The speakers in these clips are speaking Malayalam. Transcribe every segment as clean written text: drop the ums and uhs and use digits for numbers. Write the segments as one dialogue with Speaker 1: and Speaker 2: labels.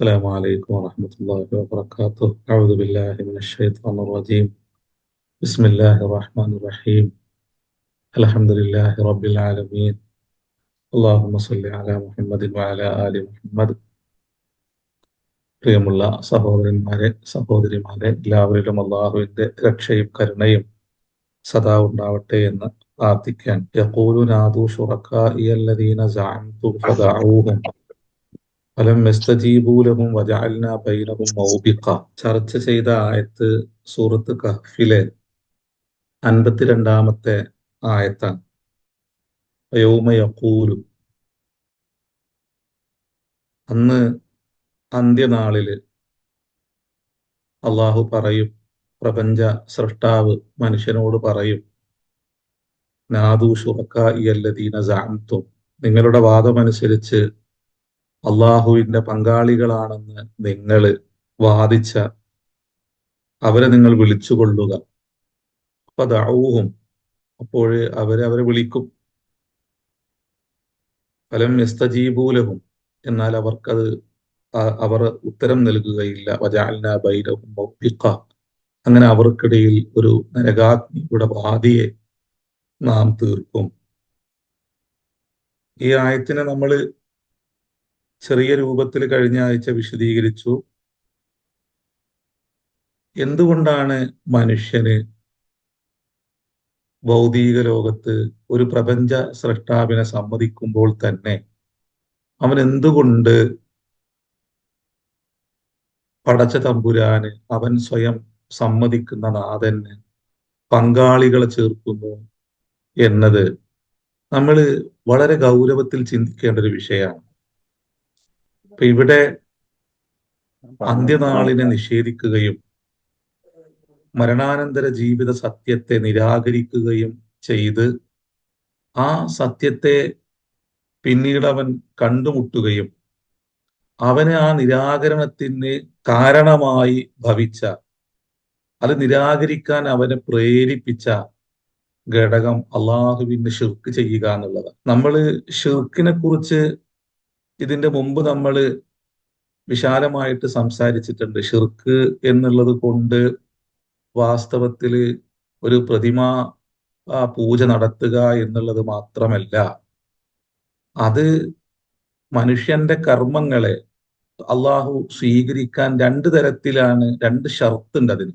Speaker 1: السلام عليكم ورحمة الله وبركاته. أعوذ بالله من الشيطان الرجيم. بسم الله الرحمن الرحيم. الحمد لله رب العالمين. اللهم صل على محمد وعلى آل محمد. പ്രിയമുള്ള സഹോദരന്മാരെ, സഹോദരിമാരെ, എല്ലാവരിലും അള്ളാഹുവിന്റെ രക്ഷയും കരുണയും സദാ ഉണ്ടാവട്ടെ എന്ന് പ്രാർത്ഥിക്കാൻ. യഖൂലു നാദു ശുറക്കാഇയ അല്ലദീന സഅംതും ഫദഊഹും ഫലം യസ്തജീബൂ ലഹും വജഅൽനാ ബൈനഹും മൗബിഖ. ചർച്ച ചെയ്ത ആയത്ത് സൂറത്ത് കഹ്ഫിലെ 52-ാമത്തെ ആയത്താണ്. യൗമ യഖൂലു, അന്ന് അന്ത്യനാളില് അള്ളാഹു പറയും, പ്രപഞ്ച സൃഷ്ടാവ് മനുഷ്യനോട് പറയും, നാദു ശുറക്കാഇയ അല്ലദീന സഅംതും, നിങ്ങളുടെ വാദമനുസരിച്ച് അള്ളാഹുവിന്റെ പങ്കാളികളാണെന്ന് നിങ്ങൾ വാദിച്ച അവരെ നിങ്ങൾ വിളിച്ചുകൊള്ളുക. ഫദഊഹും, അപ്പോൾ അവരെ വിളിക്കും. ഫലം യസ്തജീബൂ ലഹും, എന്നാൽ അവർ ഉത്തരം നൽകുകയില്ല. വജഅൽനാ ബൈനഹും മൗബിഖ, അങ്ങനെ അവർക്കിടയിൽ ഒരു നരകാഗ്നിയുടെ ബാധയെ നാം തീർക്കും. ഈ ആയത്തിനെ നമ്മൾ ചെറിയ രൂപത്തിൽ കഴിഞ്ഞ ആഴ്ച വിശദീകരിച്ചു. എന്തുകൊണ്ടാണ് മനുഷ്യന് ഭൗതിക ലോകത്ത് ഒരു പ്രപഞ്ച സൃഷ്ടാവിനെ സമ്മതിക്കുമ്പോൾ തന്നെ അവൻ എന്തുകൊണ്ട് പടച്ച തമ്പുരാന്, അവൻ സ്വയം സമ്മതിക്കുന്ന നാഥന് പങ്കാളികളെ ചേർക്കുന്നു എന്നത് നമ്മൾ വളരെ ഗൗരവത്തിൽ ചിന്തിക്കേണ്ട ഒരു വിഷയമാണ്. അപ്പൊ ഇവിടെ അന്ത്യനാളിനെ നിഷേധിക്കുകയും മരണാനന്തര ജീവിത സത്യത്തെ നിരാകരിക്കുകയും ചെയ്ത് ആ സത്യത്തെ പിന്നീട് അവൻ കണ്ടുമുട്ടുകയും അവന് ആ നിരാകരണത്തിന് കാരണമായി ഭവിച്ച, അത് നിരാകരിക്കാൻ അവനെ പ്രേരിപ്പിച്ച ഘടകം അള്ളാഹുവിന് ഷിർക്ക് ചെയ്യുക എന്നുള്ളതാണ്. നമ്മൾ ഷിർക്കിനെ കുറിച്ച് ഇതിന്റെ മുമ്പ് നമ്മൾ വിശാലമായിട്ട് സംസാരിച്ചിട്ടുണ്ട്. ഷിർക്ക് എന്നുള്ളത് കൊണ്ട് വാസ്തവത്തില് ഒരു പ്രതിമ പൂജ നടത്തുക എന്നുള്ളത് മാത്രമല്ല, അത് മനുഷ്യന്റെ കർമ്മങ്ങളെ അള്ളാഹു സ്വീകരിക്കാൻ രണ്ട് തരത്തിലാണ്, രണ്ട് ഷർത്തുണ്ട് അതിന്.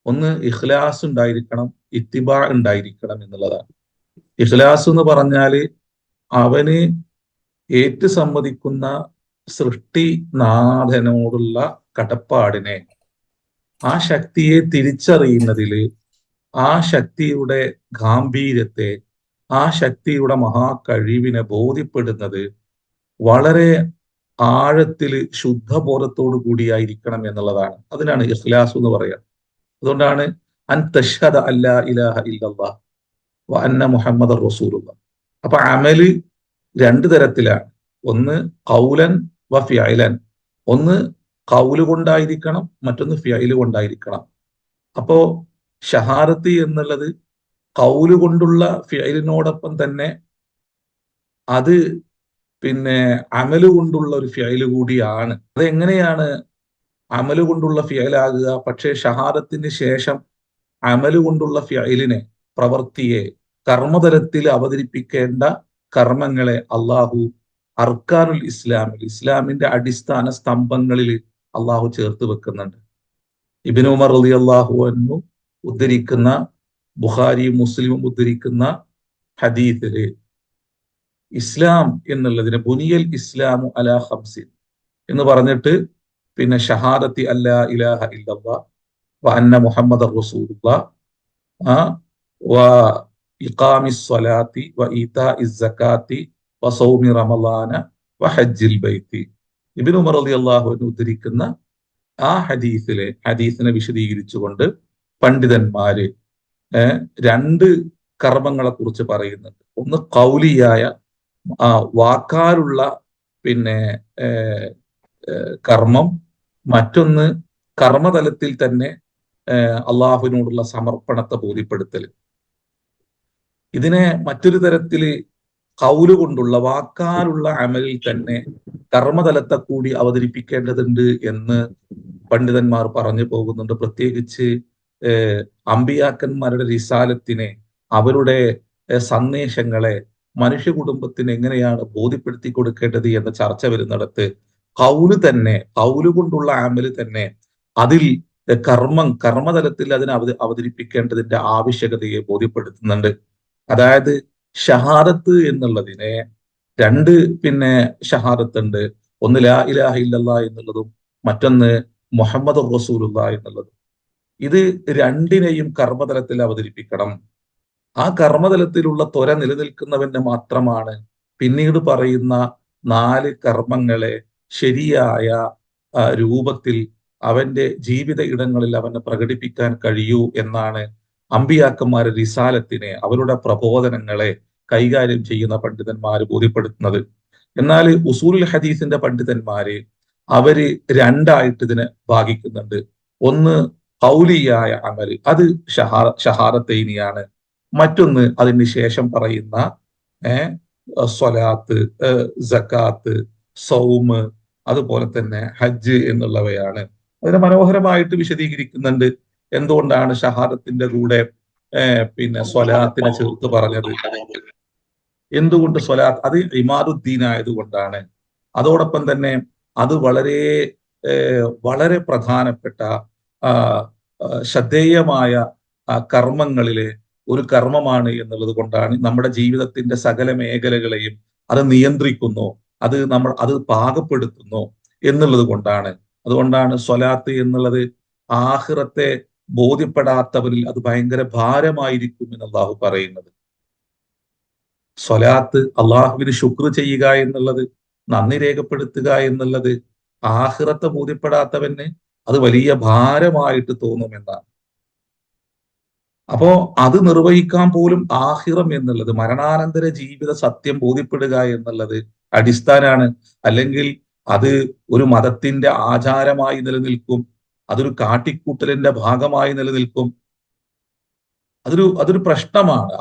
Speaker 1: ഒന്ന് ഇഖ്ലാസ് ഉണ്ടായിരിക്കണം, ഇത്തിബാ ഉണ്ടായിരിക്കണം എന്നുള്ളതാണ്. ഇഖ്ലാസ് എന്ന് അവന് ഏറ്റു സമ്മതിക്കുന്ന സൃഷ്ടിനാഥനോടുള്ള കടപ്പാടിനെ, ആ ശക്തിയെ തിരിച്ചറിയുന്നതില്, ആ ശക്തിയുടെ ഗാംഭീര്യത്തെ, ആ ശക്തിയുടെ മഹാകഴിവിനെ ബോധ്യപ്പെടുന്നത് വളരെ ആഴത്തില് ശുദ്ധബോധത്തോടു കൂടിയായിരിക്കണം എന്നുള്ളതാണ്. അതിനാണ് ഇഖ്ലാസ് എന്ന് പറയുക. അതുകൊണ്ടാണ് അൻ തശ്ഹദ അല്ലാ ഇലാഹ ഇല്ലല്ലാഹ് വ അന്ന മുഹമ്മദർ റസൂലുള്ളാഹ്. അപ്പൊ അമല് രണ്ട് തരത്തിലാണ്. ഒന്ന് ഖൗലൻ വ ഫിഅലൻ. ഒന്ന് ഖൗല് കൊണ്ടായിരിക്കണം, മറ്റൊന്ന് ഫിഅല് കൊണ്ടായിരിക്കണം. അപ്പോ ഷഹാദത്ത് എന്നുള്ളത് ഖൗല് കൊണ്ടുള്ള ഫിഅലിനോടൊപ്പം തന്നെ അത് അമല് കൊണ്ടുള്ള ഒരു ഫിഅല് കൂടിയാണ്. അതെങ്ങനെയാണ് അമല് കൊണ്ടുള്ള ഫിഅലാകുക? പക്ഷേ ഷഹാദത്തിന് ശേഷം അമല് കൊണ്ടുള്ള ഫിഅലിനെ, പ്രവൃത്തിയെ, കർമ്മതലത്തിൽ അവതരിപ്പിക്കേണ്ട കർമ്മങ്ങളെ അള്ളാഹു അർക്കാനുൽ ഇസ്ലാമിൽ, ഇസ്ലാമിന്റെ അടിസ്ഥാന സ്തംഭങ്ങളിൽ അള്ളാഹു ചേർത്ത് വെക്കുന്നുണ്ട്. ഇബ്നു ഉമർ റളിയല്ലാഹു അൻഹു ഉദ്ധരിക്കുന്ന, ബുഖാരിയും മുസ്ലിമും ഉദ്ധരിക്കുന്ന ഹദീസില് ഇസ്ലാം എന്നുള്ളതിന് ബുനിയൽ ഇസ്ലാമു അലാ ഖംസിൻ എന്ന് പറഞ്ഞിട്ട് ഷഹാദത്തി അല്ലാ ഇലാഹ ഇല്ലല്ലാഹ് വ അന്ന മുഹമ്മദർ റസൂലുള്ളാഹ് വ ഇഖാമിസ് സ്വലാത്തി വ ഈതാഇസ് സകാത്തി വ സൗമി റമളാന വ ഹജ്ജിൽ ബൈത്തി. ഇബ്നു ഉമർ റളിയല്ലാഹു അൻഹു ഉദ്ധരിക്കുന്ന ആ ഹദീസിനെ വിശദീകരിച്ചുകൊണ്ട് പണ്ഡിതന്മാര് രണ്ട് കർമ്മങ്ങളെ കുറിച്ച് പറയുന്നുണ്ട്. ഒന്ന് ഖൗലിയായ, വാക്കാലുള്ള കർമ്മം. മറ്റൊന്ന് കർമ്മതലത്തിൽ തന്നെ അള്ളാഹുവിനോടുള്ള സമർപ്പണത്തെ ബോധ്യപ്പെടുത്തൽ. ഇതിനെ മറ്റൊരു തരത്തില് ഖൗല് കൊണ്ടുള്ള, വാക്കാലുള്ള അമലിൽ തന്നെ കർമ്മതലത്തെ കൂടി അവതരിപ്പിക്കേണ്ടതുണ്ട് എന്ന് പണ്ഡിതന്മാർ പറഞ്ഞു പോകുന്നുണ്ട്. പ്രത്യേകിച്ച് അമ്പിയാക്കന്മാരുടെ റിസാലത്തിനെ, അവരുടെ സന്ദേശങ്ങളെ മനുഷ്യ കുടുംബത്തിന് എങ്ങനെയാണ് ബോധ്യപ്പെടുത്തി കൊടുക്കേണ്ടത് എന്ന ചർച്ച വരുന്നിടത്ത് കൗല് കൊണ്ടുള്ള ആമല് തന്നെ അതിൽ കർമ്മതലത്തിൽ അതിനെ അവതരിപ്പിക്കേണ്ടതിന്റെ ആവശ്യകതയെ ബോധ്യപ്പെടുത്തുന്നുണ്ട്. അതായത് ഷഹാദത്ത് എന്നുള്ളതിനെ രണ്ട് ഷഹാദത്ത് ഉണ്ട്. ഒന്ന് ലാ ഇലാഹ ഇല്ലല്ലാഹ് എന്നുള്ളതും മറ്റൊന്ന് മുഹമ്മദ് റസൂലുള്ളാഹി എന്നുള്ളതും. ഇത് രണ്ടിനെയും കർമ്മതലത്തിൽ അവതരിപ്പിക്കണം. ആ കർമ്മതലത്തിലുള്ള ത്വര നിലനിൽക്കുന്നവന് മാത്രമാണ് പിന്നീട് പറയുന്ന 4 കർമ്മങ്ങളെ ശരിയായ രൂപത്തിൽ അവന്റെ ജീവിത ഇടങ്ങളിൽ അവന് പ്രകടിപ്പിക്കാൻ കഴിയൂ എന്നാണ് അമ്പിയാക്കന്മാരെ റിസാലത്തിനെ, അവരുടെ പ്രബോധനങ്ങളെ കൈകാര്യം ചെയ്യുന്ന പണ്ഡിതന്മാര് ബോധ്യപ്പെടുത്തുന്നത്. എന്നാൽ ഉസൂലുൽ ഹദീസിന്റെ പണ്ഡിതന്മാര് അവര് രണ്ടായിട്ട് ഇതിനെ ഭാഗിക്കുന്നുണ്ട്. ഒന്ന് ഖൗലിയായ അമല്, അത് ഷഹാദത്തൈനിയാണ്. മറ്റൊന്ന് അതിന് ശേഷം പറയുന്ന സ്വലാത്ത്, സക്കാത്ത്, സൗമ്, അതുപോലെ തന്നെ ഹജ്ജ് എന്നുള്ളവയാണ്. അതിനെ മനോഹരമായിട്ട് വിശദീകരിക്കുന്നുണ്ട്. എന്തുകൊണ്ടാണ് ഷഹാദത്തിന്റെ കൂടെ സ്വലാത്തിനെ ചേർത്ത് പറഞ്ഞത്? എന്തുകൊണ്ട് സ്വലാത്ത്? അത് ഇമാദുദ്ദീൻ ആയതുകൊണ്ടാണ്. അതോടൊപ്പം തന്നെ അത് വളരെ വളരെ പ്രധാനപ്പെട്ട ശ്രദ്ധേയമായ കർമ്മങ്ങളിലെ ഒരു കർമ്മമാണ് എന്നുള്ളത് കൊണ്ടാണ് നമ്മുടെ ജീവിതത്തിന്റെ സകല മേഖലകളെയും അത് നിയന്ത്രിക്കുന്നു, അത് പാകപ്പെടുത്തുന്നു എന്നുള്ളത് കൊണ്ടാണ്. അതുകൊണ്ടാണ് സ്വലാത്ത് എന്നുള്ളത് ആഖിറത്തെ ബോധ്യപ്പെടാത്തവരിൽ അത് ഭയങ്കര ഭാരമായിരിക്കും എന്ന് അള്ളാഹു പറയുന്നത്. സ്വലാത്ത് അള്ളാഹുവിന് ശുക്ർ ചെയ്യുക എന്നുള്ളത്, നന്ദി രേഖപ്പെടുത്തുക എന്നുള്ളത് ആഖിറത്തെ ബോധ്യപ്പെടാത്തവന് അത് വലിയ ഭാരമായിട്ട് തോന്നുമെന്നാണ്. അപ്പോ അത് നിർവഹിക്കാൻ പോലും ആഖിറം എന്നുള്ളത്, മരണാനന്തര ജീവിത സത്യം ബോധ്യപ്പെടുക എന്നുള്ളത് അടിസ്ഥാനാണ്. അല്ലെങ്കിൽ അത് ഒരു മതത്തിന്റെ ആചാരമായി നിലനിൽക്കും, അതൊരു കാട്ടിക്കൂട്ടലിന്റെ ഭാഗമായി നിലനിൽക്കും. അതൊരു പ്രശ്നമാണ്.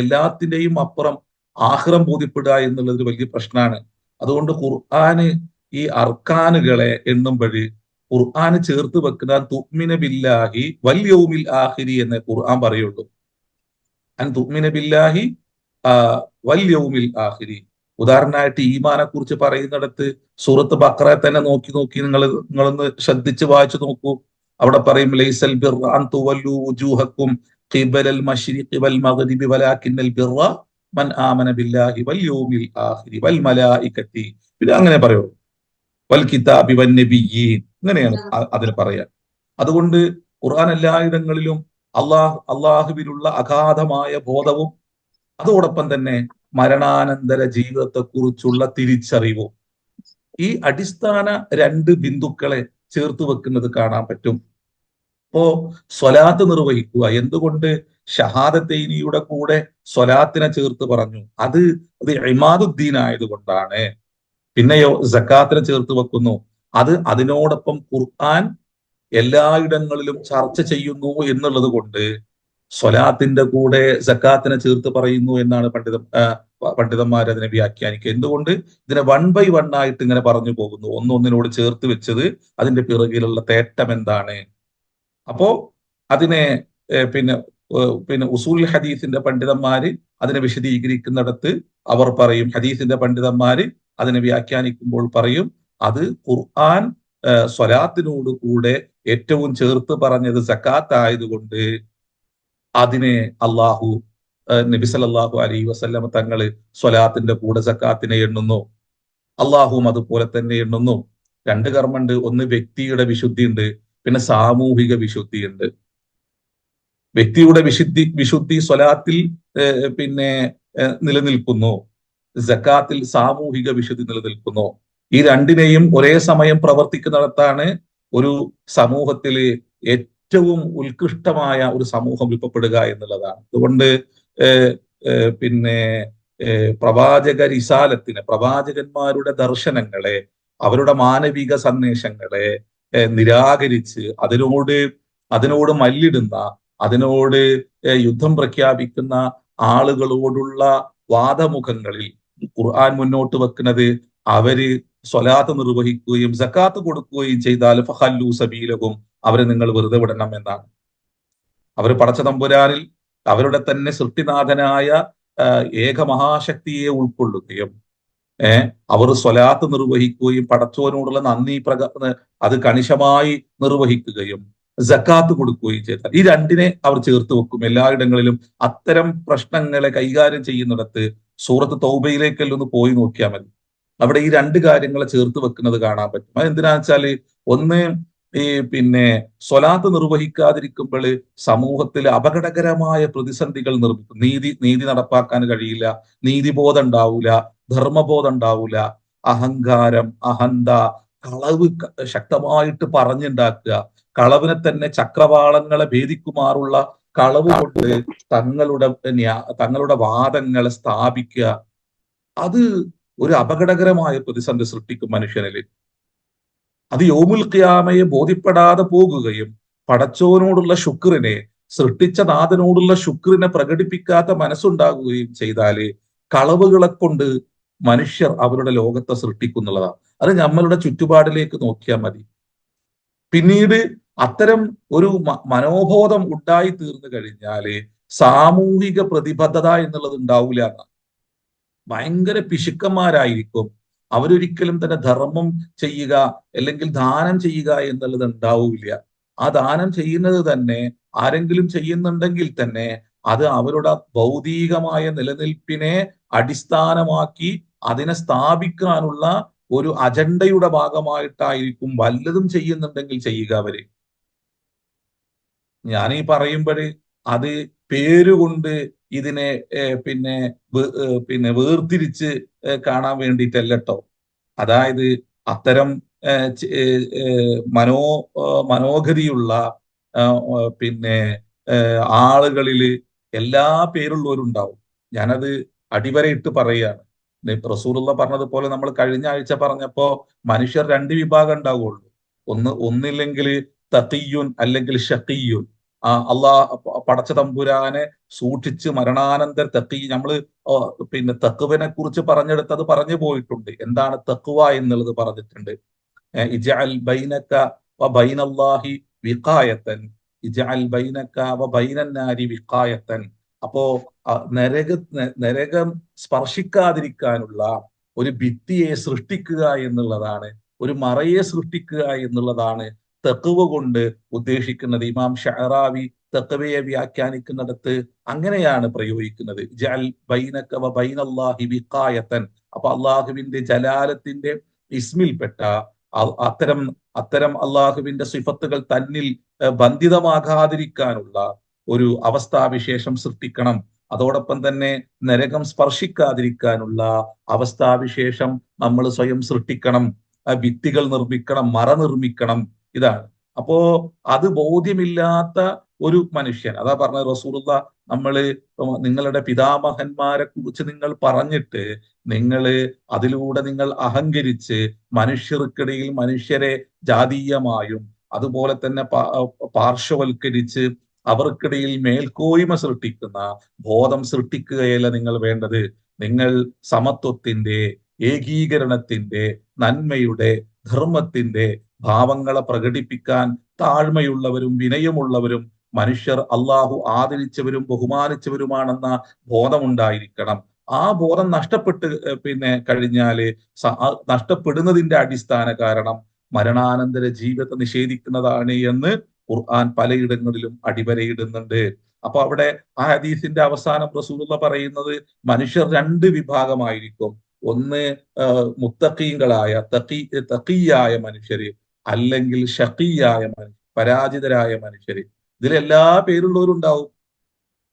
Speaker 1: എല്ലാത്തിന്റെയും അപ്പുറം ആഖിറം ബോധ്യപ്പെടുക എന്നുള്ളത് വലിയ പ്രശ്നമാണ്. അതുകൊണ്ട് ഖുർആന് ഈ അർക്കാനുകളെ എണ്ണുമ്പോഴ് ഖുർആന് ചേർത്ത് വെക്കുന്ന തുഅ്മിന ബില്ലാഹി വൽ യൗമിൽ ആഖിരി എന്ന് ഖുർആൻ പറയുള്ളൂ. അൻ തുഅ്മിന ബില്ലാഹി വൽ യൗമിൽ ആഖിരി. ഉദാഹരണമായിട്ട് ഈമാനെ കുറിച്ച് പറയുന്നിടത്ത് സൂറത്ത് ബഖറ തന്നെ നോക്കി നിങ്ങളൊന്ന് ശ്രദ്ധിച്ച് വായിച്ചു നോക്കൂ. അവിടെ പറയും ലൈസൽ ബിർറ അൻ തുവല്ലു വുജൂഹക്കും ഖിബലൽ മശ്രിഖി വൽ മഗ്രിബി വലാകിന്നൽ ബിർറ മൻ ആമന ബില്ലാഹി വൽ യൗമിൽ ആഖിരി വൽ മലായികത്തി. പിന്നെ അങ്ങനെ പറയുള്ളൂ. വൽ കിതാബി വൻ നബിയ്യീൻ, ഇങ്ങനെയാണ് അതിന് പറയാൻ. അതുകൊണ്ട് ഖുർആൻ എല്ലായിടങ്ങളിലും അള്ളാഹുവിലുള്ള അഗാധമായ ബോധവും അതോടൊപ്പം തന്നെ മരണാനന്തര ജീവിതത്തെക്കുറിച്ചുള്ള തിരിച്ചറിവും ഈ അടിസ്ഥാന 2 ബിന്ദുക്കളെ ചേർത്ത് വെക്കുന്നത് കാണാൻ പറ്റും. ഇപ്പോ സ്വലാത്ത് നിർവഹിക്കുക, എന്തുകൊണ്ട് ഷഹാദത്തൈനിയുടെ കൂടെ സ്വലാത്തിനെ ചേർത്ത് പറഞ്ഞു? അത് ഇമാദുദ്ദീൻ ആയതുകൊണ്ടാണ്. പിന്നെയോ സക്കാത്തിനെ ചേർത്ത് വെക്കുന്നു, അതിനോടൊപ്പം ഖുർആൻ എല്ലായിടങ്ങളിലും ചർച്ച ചെയ്യുന്നു എന്നുള്ളത് കൊണ്ട് സ്വലാത്തിന്റെ കൂടെ സക്കാത്തിനെ ചേർത്ത് പറയുന്നു എന്നാണ് പണ്ഡിതന്മാർ അതിനെ വ്യാഖ്യാനിക്കുക. എന്തുകൊണ്ട് ഇതിനെ 1 by 1 ആയിട്ട് ഇങ്ങനെ പറഞ്ഞു പോകുന്നു? ഒന്നൊന്നിനോട് ചേർത്ത് വെച്ചത് അതിന്റെ പിറകിലുള്ള തേട്ടം എന്താണ്? അപ്പോ അതിനെ ഉസൂൽ ഹദീസിന്റെ പണ്ഡിതന്മാര് അതിനെ വിശദീകരിക്കുന്നിടത്ത് അവർ പറയും, ഹദീസിന്റെ പണ്ഡിതന്മാര് അതിനെ വ്യാഖ്യാനിക്കുമ്പോൾ പറയും, അത് ഖുർആൻ സ്വലാത്തിനോട് കൂടെ ഏറ്റവും ചേർത്ത് പറഞ്ഞത് സക്കാത്ത് ആയതുകൊണ്ട് അതിനെ നബി സല്ലല്ലാഹു അലൈഹി വസല്ലം തങ്ങള് സ്വലാത്തിന്റെ കൂടെ സക്കാത്തിനെ എണ്ണുന്നു. അള്ളാഹുവും അതുപോലെ തന്നെ എണ്ണുന്നു. 2 കർമ്മമുണ്ട്. ഒന്ന് വ്യക്തിയുടെ വിശുദ്ധി ഉണ്ട്, പിന്നെ സാമൂഹിക വിശുദ്ധി ഉണ്ട്. വ്യക്തിയുടെ വിശുദ്ധി സ്വലാത്തിൽ നിലനിൽക്കുന്നു, സക്കാത്തിൽ സാമൂഹിക വിശുദ്ധി നിലനിൽക്കുന്നു. ഈ രണ്ടിനെയും ഒരേ സമയം പ്രവർത്തിക്കുന്നിടത്താണ് ഒരു സമൂഹത്തില് ഏറ്റവും ഉത്കൃഷ്ടമായ ഒരു സമൂഹം രൂപപ്പെടുക എന്നുള്ളതാണ്. അതുകൊണ്ട് പ്രവാചക റിസാലത്തിനെ, പ്രവാചകന്മാരുടെ ദർശനങ്ങളെ, അവരുടെ മാനവിക സന്ദേശങ്ങളെ നിരാകരിച്ച് അതിനോട് മല്ലിടുന്ന, അതിനോട് യുദ്ധം പ്രഖ്യാപിക്കുന്ന ആളുകളോടുള്ള വാദമുഖങ്ങളിൽ ഖുർആൻ മുന്നോട്ട് വെക്കുന്നത് അവര് സ്വലാത്ത് നിർവഹിക്കുകയും സക്കാത്ത് കൊടുക്കുകയും ചെയ്താൽ ഫഹല്ലു സബീലഹും, അവരെ നിങ്ങൾ വെറുതെ വിടണം എന്നാണ്. അവർ പടച്ച തമ്പുരാനിൽ അവരുടെ തന്നെ സൃഷ്ടിനാഥനായ ഏക മഹാശക്തിയെ ഉൾക്കൊള്ളുകയും അവർ സ്വലാത്ത് നിർവഹിക്കുകയും പടച്ചോനോടുള്ള നന്ദി അത് കണിശമായി നിർവഹിക്കുകയും സക്കാത്ത് കൊടുക്കുകയും ചെയ്താൽ ഈ രണ്ടിനെ അവർ ചേർത്ത് വെക്കും എല്ലായിടങ്ങളിലും. അത്തരം പ്രശ്നങ്ങളെ കൈകാര്യം ചെയ്യുന്നിടത്ത് സൂറത്ത് തൗബയിലേക്കെല്ലാം ഒന്ന് പോയി നോക്കിയാൽ മതി. അവിടെ ഈ രണ്ട് കാര്യങ്ങളെ ചേർത്ത് വെക്കുന്നത് കാണാൻ പറ്റും. അത് എന്തിനാന്ന് വെച്ചാല്, ഒന്ന് ഈ സ്വലാത്ത് നിർവഹിക്കാതിരിക്കുമ്പോൾ സമൂഹത്തിൽ അപകടകരമായ പ്രതിസന്ധികൾ നിർമ്മിക്കും. നീതി നടപ്പാക്കാൻ കഴിയില്ല, നീതിബോധം ഉണ്ടാവൂല, ധർമ്മബോധം ഉണ്ടാവൂല, അഹങ്കാരം, അഹന്ത, കളവ് ശക്തമായിട്ട് പറഞ്ഞുണ്ടാക്കുക, കളവിനെ തന്നെ ചക്രവാളങ്ങളെ ഭേദിക്കുമാറുള്ള കളവ് കൊണ്ട് തങ്ങളുടെ വാദങ്ങളെ സ്ഥാപിക്കുക. അത് ഒരു അപകടകരമായ പ്രതിസന്ധി സൃഷ്ടിക്കും മനുഷ്യനിൽ. അത് യൗമുൽ ഖിയാമയെ ബോധ്യപ്പെടാതെ പോകുകയും പടച്ചോനോടുള്ള ശുക്രിനെ, സൃഷ്ടിച്ച നാഥനോടുള്ള ശുക്രിനെ പ്രകടിപ്പിക്കാത്ത മനസ്സുണ്ടാകുകയും ചെയ്താല് കളവുകളെ കൊണ്ട് മനുഷ്യർ അവരുടെ ലോകത്തെ സൃഷ്ടിക്കുന്നുള്ളതാണ്. അത് നമ്മളുടെ ചുറ്റുപാടിലേക്ക് നോക്കിയാൽ മതി. പിന്നീട് അത്തരം ഒരു മനോബോധം ഉണ്ടായി തീർന്നു കഴിഞ്ഞാല് സാമൂഹിക പ്രതിബദ്ധത എന്നുള്ളത് ഉണ്ടാവില്ല എന്നാണ്. ഭയങ്കര പിശുക്കന്മാരായിരിക്കും. അവരൊരിക്കലും തന്നെ ധർമ്മം ചെയ്യുക അല്ലെങ്കിൽ ദാനം ചെയ്യുക എന്നുള്ളത് ഉണ്ടാവില്ല. ആ ദാനം ചെയ്യുന്നത് തന്നെ ആരെങ്കിലും ചെയ്യുന്നുണ്ടെങ്കിൽ തന്നെ അത് അവരുടെ ഭൗതികമായ നിലനിൽപ്പിനെ അടിസ്ഥാനമാക്കി അതിനെ സ്ഥാപിക്കാനുള്ള ഒരു അജണ്ടയുടെ ഭാഗമായിട്ടായിരിക്കും വല്ലതും ചെയ്യുന്നുണ്ടെങ്കിൽ ചെയ്യുക അവര്. ഞാനീ പറയുമ്പോൾ അത് പേരുകൊണ്ട് ഇതിനെ വേർതിരിച്ച് കാണാൻ വേണ്ടിയിട്ടല്ലോ. അതായത് അത്തരം മനോഗതിയുള്ള ആളുകളിൽ എല്ലാ പേരുള്ളവരുണ്ടാവും. ഞാനത് അടിവരയിട്ട് പറയുകയാണ്. റസൂലുള്ള പറഞ്ഞതുപോലെ നമ്മൾ കഴിഞ്ഞ ആഴ്ച പറഞ്ഞപ്പോ മനുഷ്യർ രണ്ട് വിഭാഗം ഉണ്ടാവുള്ളൂ. ഒന്നില്ലെങ്കിൽ തഖിയുൻ അല്ലെങ്കിൽ ഷഖിയുൻ. പടച്ച തമ്പുരാനെ സൂക്ഷിച്ച് മരണാനന്തര തഖി. നമ്മള് തഖ്വനെ കുറിച്ച് പറഞ്ഞെടുത്തത് പറഞ്ഞു പോയിട്ടുണ്ട്. എന്താണ് തഖ്വ എന്നുള്ളത് പറഞ്ഞിട്ടുണ്ട്. ഇജ്അൽ ബൈനക വ ബൈനല്ലാഹി വിഖായതൻ, ഇജ്അൽ ബൈനക വ ബൈനന്നാരി വിഖായതൻ. അപ്പോ നരകം സ്പർശിക്കാതിരിക്കാനുള്ള ഒരു ഭിത്തിയെ സൃഷ്ടിക്കുക എന്നുള്ളതാണ്, ഒരു മറയെ സൃഷ്ടിക്കുക എന്നുള്ളതാണ് തഖ്വ കൊണ്ട് ഉദ്ദേശിക്കുന്നത്. ഇമാം ഷഅറാവി തഖ്വയെ വ്യാഖ്യാനിക്കുന്നിടത്ത് അങ്ങനെയാണ് പ്രയോഗിക്കുന്നത്. ജഅൽ ബൈനക വ ബൈനല്ലാഹി വിഖായതൻ. അപ്പൊ അള്ളാഹുവിന്റെ ജലാലത്തിന്റെ ഇസ്മിൽപ്പെട്ട അത്തരം അള്ളാഹുവിന്റെ സിഫത്തുകൾ തന്നിൽ ബന്ധിതമാകാതിരിക്കാനുള്ള ഒരു അവസ്ഥാവിശേഷം സൃഷ്ടിക്കണം. അതോടൊപ്പം തന്നെ നരകം സ്പർശിക്കാതിരിക്കാനുള്ള അവസ്ഥാവിശേഷം നമ്മൾ സ്വയം സൃഷ്ടിക്കണം. ഭിത്തികൾ നിർമ്മിക്കണം, മറ നിർമ്മിക്കണം. ഇതാണ്. അപ്പോ അത് ബോധ്യമില്ലാത്ത ഒരു മനുഷ്യൻ, അതാ പറഞ്ഞ റസൂലുള്ള, നിങ്ങളുടെ പിതാമഹന്മാരെ കുറിച്ച് നിങ്ങൾ പറഞ്ഞിട്ട് അതിലൂടെ നിങ്ങൾ അഹങ്കരിച്ച് മനുഷ്യർക്കിടയിൽ മനുഷ്യരെ ജാതീയമായും അതുപോലെ തന്നെ പാർശ്വവൽക്കരിച്ച് അവർക്കിടയിൽ മേൽക്കോയ്മ സൃഷ്ടിക്കുന്ന ബോധം സൃഷ്ടിക്കുകയല്ല നിങ്ങൾ വേണ്ടത്. നിങ്ങൾ സമത്വത്തിന്റെ, ഏകീകരണത്തിന്റെ, നന്മയുടെ, ധർമ്മത്തിന്റെ ഭാവങ്ങളെ പ്രകടിപ്പിക്കാൻ താഴ്മയുള്ളവരും വിനയമുള്ളവരും മനുഷ്യർ അള്ളാഹു ആദരിച്ചവരും ബഹുമാനിച്ചവരുമാണെന്ന ബോധമുണ്ടായിരിക്കണം. ആ ബോധം കഴിഞ്ഞാല് നഷ്ടപ്പെടുന്നതിന്റെ അടിസ്ഥാന കാരണം മരണാനന്തര ജീവിതത്തെ നിഷേധിക്കുന്നതാണ് എന്ന് ഖുർആൻ പലയിടങ്ങളിലും അടിവരയിടുന്നുണ്ട്. അപ്പൊ അവിടെ ആ ഹദീസിന്റെ അവസാനം റസൂലുള്ള പറയുന്നത് മനുഷ്യർ രണ്ട് വിഭാഗമായിരിക്കും. ഒന്ന് മുത്തഖീങ്ങളായ തഖിയായ മനുഷ്യര്, അല്ലെങ്കിൽ ഷഖിയായ പരാജിതരായ മനുഷ്യര്. ഇതിലെല്ലാ പേരുള്ളവരുണ്ടാവും.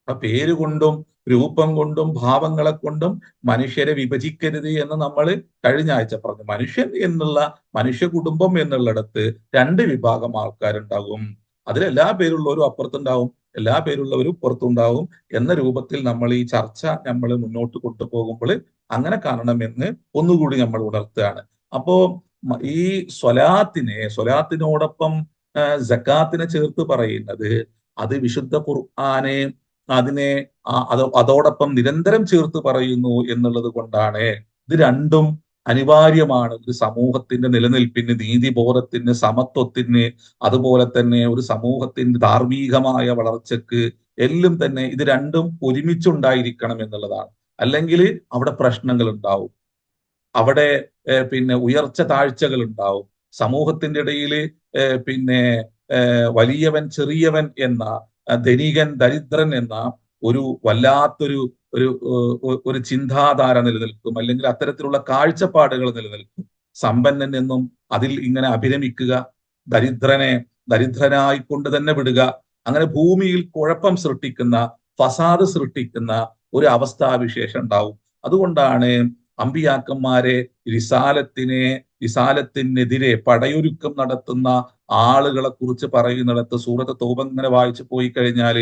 Speaker 1: ആ പേര് കൊണ്ടും രൂപം കൊണ്ടും ഭാവങ്ങളെ കൊണ്ടും മനുഷ്യരെ വിഭജിക്കരുത് എന്ന് നമ്മൾ കഴിഞ്ഞ ആഴ്ച പറഞ്ഞു. മനുഷ്യൻ എന്നുള്ള മനുഷ്യ കുടുംബം എന്നുള്ളിടത്ത് രണ്ട് വിഭാഗം ആൾക്കാരുണ്ടാകും. അതിലെല്ലാ പേരുള്ളവരും അപ്പുറത്തുണ്ടാവും, എല്ലാ പേരുള്ളവരും പുറത്തുണ്ടാവും എന്ന രൂപത്തിൽ നമ്മൾ ഈ ചർച്ച നമ്മൾ മുന്നോട്ട് കൊണ്ടുപോകുമ്പോൾ അങ്ങനെ കാണണമെന്ന് ഒന്നുകൂടി നമ്മൾ ഉണർത്തുകയാണ്. അപ്പോ ഈ സ്വലാത്തിനോടൊപ്പം സക്കാത്തിനെ ചേർത്ത് പറയുന്നത് അത് വിശുദ്ധ ഖുർആനെ അതിനെ അതോടൊപ്പം നിരന്തരം ചേർത്ത് പറയുന്നു എന്നുള്ളത് കൊണ്ടാണ് ഇത് രണ്ടും അനിവാര്യമാണ് ഒരു സമൂഹത്തിന്റെ നിലനിൽപ്പിന്, നീതിബോധത്തിന്, സമത്വത്തിന്, അതുപോലെ തന്നെ ഒരു സമൂഹത്തിന്റെ ധാർമ്മികമായ വളർച്ചയ്ക്ക് എല്ലാം തന്നെ ഇത് രണ്ടും ഒരുമിച്ചുണ്ടായിരിക്കണം എന്നുള്ളതാണ്. അല്ലെങ്കിൽ അവിടെ പ്രശ്നങ്ങൾ ഉണ്ടാവും, അവിടെ പിന്നെ ഉയർച്ച താഴ്ചകൾ ഉണ്ടാവും. സമൂഹത്തിന്റെ ഇടയിൽ പിന്നെ വലിയവൻ ചെറിയവൻ എന്ന, ധനികൻ ദരിദ്രൻ എന്ന ഒരു വല്ലാത്തൊരു ഒരു ഒരു ചിന്താധാര നിലനിൽക്കും, അല്ലെങ്കിൽ അത്തരത്തിലുള്ള കാഴ്ചപ്പാടുകൾ നിലനിൽക്കും. സമ്പന്നൻ എന്നും അതിൽ ഇങ്ങനെ അഭിരമിക്കുക, ദരിദ്രനെ ദരിദ്രനായിക്കൊണ്ട് തന്നെ വിടുക, അങ്ങനെ ഭൂമിയിൽ കുഴപ്പം സൃഷ്ടിക്കുന്ന, ഫസാദ് സൃഷ്ടിക്കുന്ന ഒരു അവസ്ഥാവിശേഷം ഉണ്ടാവും. അതുകൊണ്ടാണ് അമ്പിയാക്കന്മാരെ റിസാലത്തിനെതിരെ പടയൊരുക്കം നടത്തുന്ന ആളുകളെ കുറിച്ച് പറയുന്നിടത്ത് സൂറത്ത് തൗബ ഇങ്ങനെ വായിച്ചു പോയി കഴിഞ്ഞാൽ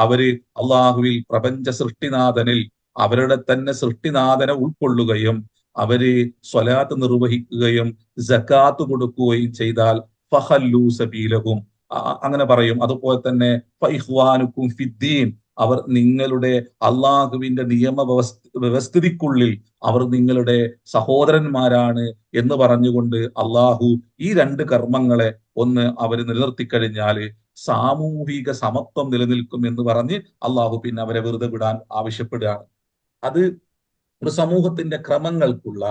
Speaker 1: അവര് അള്ളാഹുവിൽ, പ്രപഞ്ച സൃഷ്ടിനാഥനിൽ, അവരുടെ തന്നെ സൃഷ്ടിനാഥനെ ഉൾക്കൊള്ളുകയും അവര് സ്വലാത്ത് നിർവഹിക്കുകയും സകാത്ത് കൊടുക്കുകയും ചെയ്താൽ ഫഹല്ലു സബീലഹും, അങ്ങനെ പറയും. അതുപോലെ തന്നെ ഫഇഖ്വാനുക്കും ഫിദ്ദീൻ, അവർ നിങ്ങളുടെ അള്ളാഹുവിന്റെ വ്യവസ്ഥിതിക്കുള്ളിൽ അവർ നിങ്ങളുടെ സഹോദരന്മാരാണ് എന്ന് പറഞ്ഞുകൊണ്ട് അള്ളാഹു ഈ രണ്ട് കർമ്മങ്ങളെ ഒന്ന് അവർ നിലനിർത്തിക്കഴിഞ്ഞാല് സാമൂഹിക സമത്വം നിലനിൽക്കും എന്ന് പറഞ്ഞ് അള്ളാഹു പിന്നെ അവരെ വെറുതെ വിടാൻ ആവശ്യപ്പെടുകയാണ്. അത് ഒരു സമൂഹത്തിന്റെ ക്രമങ്ങൾക്കുള്ള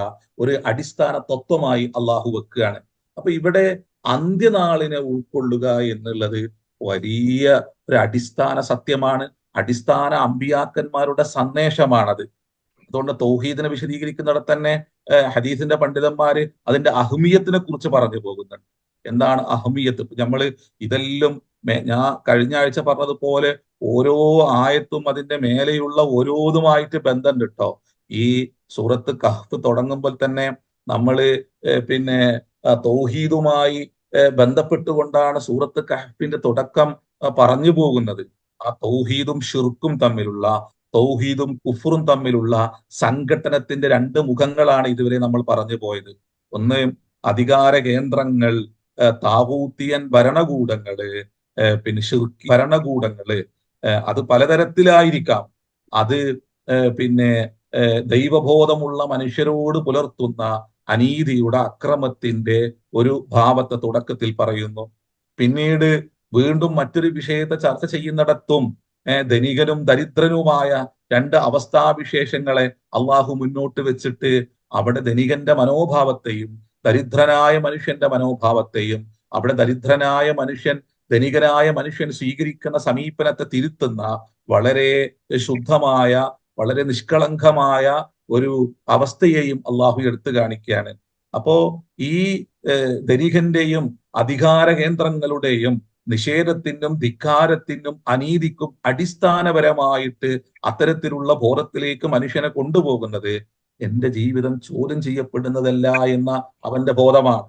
Speaker 1: ഒരു അടിസ്ഥാന തത്വമായി അള്ളാഹു വെക്കുകയാണ്. അപ്പൊ ഇവിടെ അന്ത്യനാളിനെ ഉൾക്കൊള്ളുക എന്നുള്ളത് വലിയ ഒരു അടിസ്ഥാന സത്യമാണ്, അടിസ്ഥാന അമ്പിയാക്കന്മാരുടെ സന്ദേശമാണത്. അതുകൊണ്ട് തൗഹീദിനെ വിശദീകരിക്കുന്നിടത്ത് തന്നെ ഹദീസിന്റെ പണ്ഡിതന്മാര് അതിന്റെ അഹ്മിയത്തിനെ കുറിച്ച് പറഞ്ഞു പോകുന്നുണ്ട്. എന്താണ് അഹ്മിയത്ത്? നമ്മൾ ഇതെല്ലാം ഞാൻ കഴിഞ്ഞ ആഴ്ച പറഞ്ഞതുപോലെ ഓരോ ആയത്തും അതിന്റെ മേലെയുള്ള ഓരോതുമായിട്ട് ബന്ധം കിട്ടോ. ഈ സൂറത്ത് കഹ്ഫ് തുടങ്ങുമ്പോൾ തന്നെ നമ്മള് പിന്നെ തൗഹീദുമായി ബന്ധപ്പെട്ടുകൊണ്ടാണ് സൂറത്ത് കഹ്ഫിന്റെ തുടക്കം പറഞ്ഞു പോകുന്നത്. ആ തൗഹീദും ഷിർക്കും തമ്മിലുള്ള, തൗഹീദും കുഫറും തമ്മിലുള്ള സംഘട്ടനത്തിന്റെ രണ്ട് മുഖങ്ങളാണ് ഇതുവരെ നമ്മൾ പറഞ്ഞു പോയത്. ഒന്ന് അധികാര കേന്ദ്രങ്ങൾ, താവൂത്തിയൻ ഭരണകൂടങ്ങള്, പിന്നെ ഷിർക്ക് ഭരണകൂടങ്ങള്, അത് പലതരത്തിലായിരിക്കാം. അത് പിന്നെ ദൈവബോധമുള്ള മനുഷ്യരോട് പുലർത്തുന്ന അനീതിയുടെ, അക്രമത്തിന്റെ ഒരു ഭാവത്തെ തുടക്കത്തിൽ പറയുന്നു. പിന്നീട് വീണ്ടും മറ്റൊരു വിഷയത്തെ ചർച്ച ചെയ്യുന്നിടത്തും ധനികനും ദരിദ്രനുമായ രണ്ട് അവസ്ഥാവിശേഷങ്ങളെ അള്ളാഹു മുന്നോട്ട് വെച്ചിട്ട് അവിടെ ധനികന്റെ മനോഭാവത്തെയും ദരിദ്രനായ മനുഷ്യന്റെ മനോഭാവത്തെയും, അവിടെ ദരിദ്രനായ മനുഷ്യൻ ധനികനായ മനുഷ്യൻ സ്വീകരിക്കുന്ന സമീപനത്തെ തിരുത്തുന്ന വളരെ ശുദ്ധമായ, വളരെ നിഷ്കളങ്കമായ ഒരു അവസ്ഥയെയും അള്ളാഹു എടുത്തു കാണിക്കുകയാണ്. അപ്പോ ഈ ധനികന്റെയും അധികാര കേന്ദ്രങ്ങളുടെയും നിഷേധത്തിനും ധിക്കാരത്തിനും അനീതിക്കും അടിസ്ഥാനപരമായിട്ട് അത്തരത്തിലുള്ള ബോധത്തിലേക്ക് മനുഷ്യനെ കൊണ്ടുപോകുന്നത് എന്റെ ജീവിതം ചോദ്യം ചെയ്യപ്പെടുന്നതല്ല എന്ന അവന്റെ ബോധമാണ്.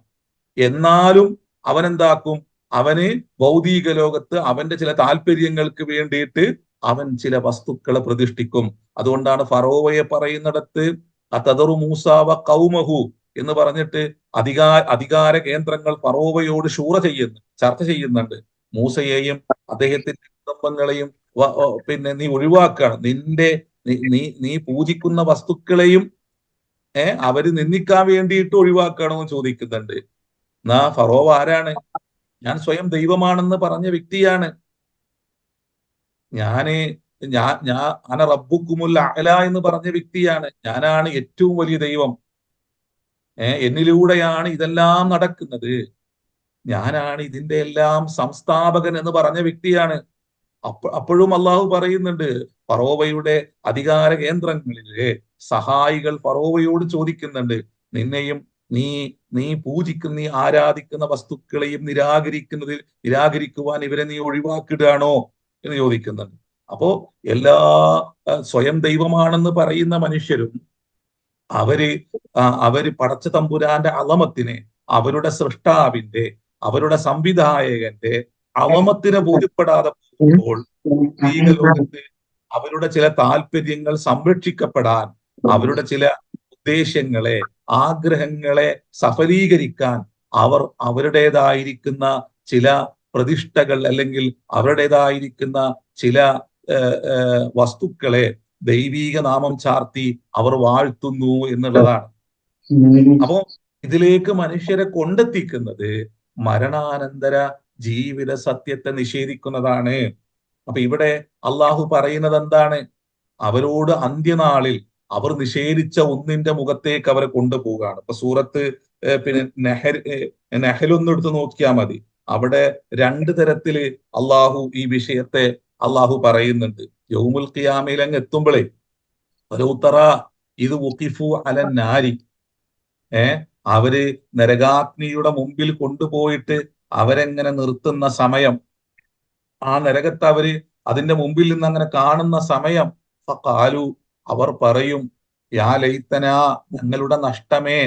Speaker 1: എന്നാലും അവൻ എന്താക്കും? അവന് ഭൗതിക ലോകത്ത് അവന്റെ ചില താല്പര്യങ്ങൾക്ക് വേണ്ടിയിട്ട് അവൻ ചില വസ്തുക്കളെ പ്രതിഷ്ഠിക്കും. അതുകൊണ്ടാണ് ഫറോവയെ പറയുന്നിടത്ത് അതദറു മൂസാവ കൗമഹു എന്ന് പറഞ്ഞിട്ട് അധികാര കേന്ദ്രങ്ങൾ ഫറോവയോട് ചർച്ച ചെയ്യുന്നുണ്ട്. മൂസയെയും അദ്ദേഹത്തിന്റെ കുടുംബങ്ങളെയും പിന്നെ നീ ഒഴിവാക്കുകയാണ്, നീ പൂജിക്കുന്ന വസ്തുക്കളെയും അവര് നിന്ദിക്കാൻ വേണ്ടിയിട്ട് ഒഴിവാക്കണമെന്ന് ചോദിക്കുന്നുണ്ട്. എന്നാ ഫറോവ ആരാണ്? ഞാൻ സ്വയം ദൈവമാണെന്ന് പറഞ്ഞ വ്യക്തിയാണ്. ഞാൻ അന റബ്ബുക്കുമുൽ അഅല എന്ന് പറഞ്ഞ വ്യക്തിയാണ്. ഞാനാണ് ഏറ്റവും വലിയ ദൈവം, എന്നിലൂടെയാണ് ഇതെല്ലാം നടക്കുന്നത്, ഞാനാണ് ഇതിന്റെ എല്ലാം സംസ്ഥാപകൻ എന്ന് പറഞ്ഞ വ്യക്തിയാണ്. അപ്പോഴും അള്ളാഹു പറയുന്നുണ്ട്, ഫറോവയുടെ അധികാര കേന്ദ്രങ്ങളിലെ സഹായികൾ ഫറോവയോട് ചോദിക്കുന്നുണ്ട്, നിന്നെയും നീ പൂജിക്കുന്ന, നീ ആരാധിക്കുന്ന വസ്തുക്കളെയും നിരാകരിക്കുവാൻ ഇവരെ നീ ഒഴിവാക്കിടുകയാണോ എന്ന് ചോദിക്കുന്നുണ്ട്. അപ്പോ എല്ലാ സ്വയം ദൈവമാണെന്ന് പറയുന്ന മനുഷ്യരും അവര് പടച്ച തമ്പുരാന്റെ അളമത്തിനെ, അവരുടെ സൃഷ്ടാവിന്റെ, അവരുടെ സംവിധായകന്റെ അവമത്തിനെ ബോധ്യപ്പെടാതെ പോകുമ്പോൾ ഈ ലോകത്ത് അവരുടെ ചില താല്പര്യങ്ങൾ സംരക്ഷിക്കപ്പെടാൻ, അവരുടെ ചില ഉദ്ദേശ്യങ്ങളെ, ആഗ്രഹങ്ങളെ സഫലീകരിക്കാൻ അവരുടേതായിരിക്കുന്ന ചില പ്രതിഷ്ഠകൾ, അല്ലെങ്കിൽ അവരുടേതായിരിക്കുന്ന ചില വസ്തുക്കളെ ദൈവീക നാമം ചാർത്തി അവർ വാഴ്ത്തുന്നു എന്നുള്ളതാണ്. അപ്പോ ഇതിലേക്ക് മനുഷ്യരെ കൊണ്ടെത്തിക്കുന്നത് മരണാനന്തര ജീവിത സത്യത്തെ നിഷേധിക്കുന്നതാണ്. അപ്പൊ ഇവിടെ അള്ളാഹു പറയുന്നത് എന്താണ്? അവരോട് അന്ത്യനാളിൽ അവർ നിഷേധിച്ച ഒന്നിന്റെ മുഖത്തേക്ക് അവരെ കൊണ്ടുപോവുകയാണ്. ഇപ്പൊ സൂറത്ത് പിന്നെ നെഹലൊന്നും എടുത്ത് നോക്കിയാൽ മതി. അവിടെ രണ്ട് തരത്തില് അള്ളാഹു ഈ വിഷയത്തെ അള്ളാഹു പറയുന്നുണ്ട്. യൗമുൽ ഖിയാമയിൽ അങ്ങ് എത്തുമ്പോഴേ ഫലൗതറ ഇത് ഉഖിഫു അലൻ നാരി, അവര് നരകാഗ്നിയുടെ മുമ്പിൽ കൊണ്ടുപോയിട്ട് അവരെങ്ങനെ നിർത്തുന്ന സമയം, ആ നരകത്തെ അവര് അതിന്റെ മുമ്പിൽ നിന്ന് അങ്ങനെ കാണുന്ന സമയം, ഫഖാലു അവർ പറയും, യാ ലൈതനാ ഞങ്ങളുടെ നഷ്ടമേ,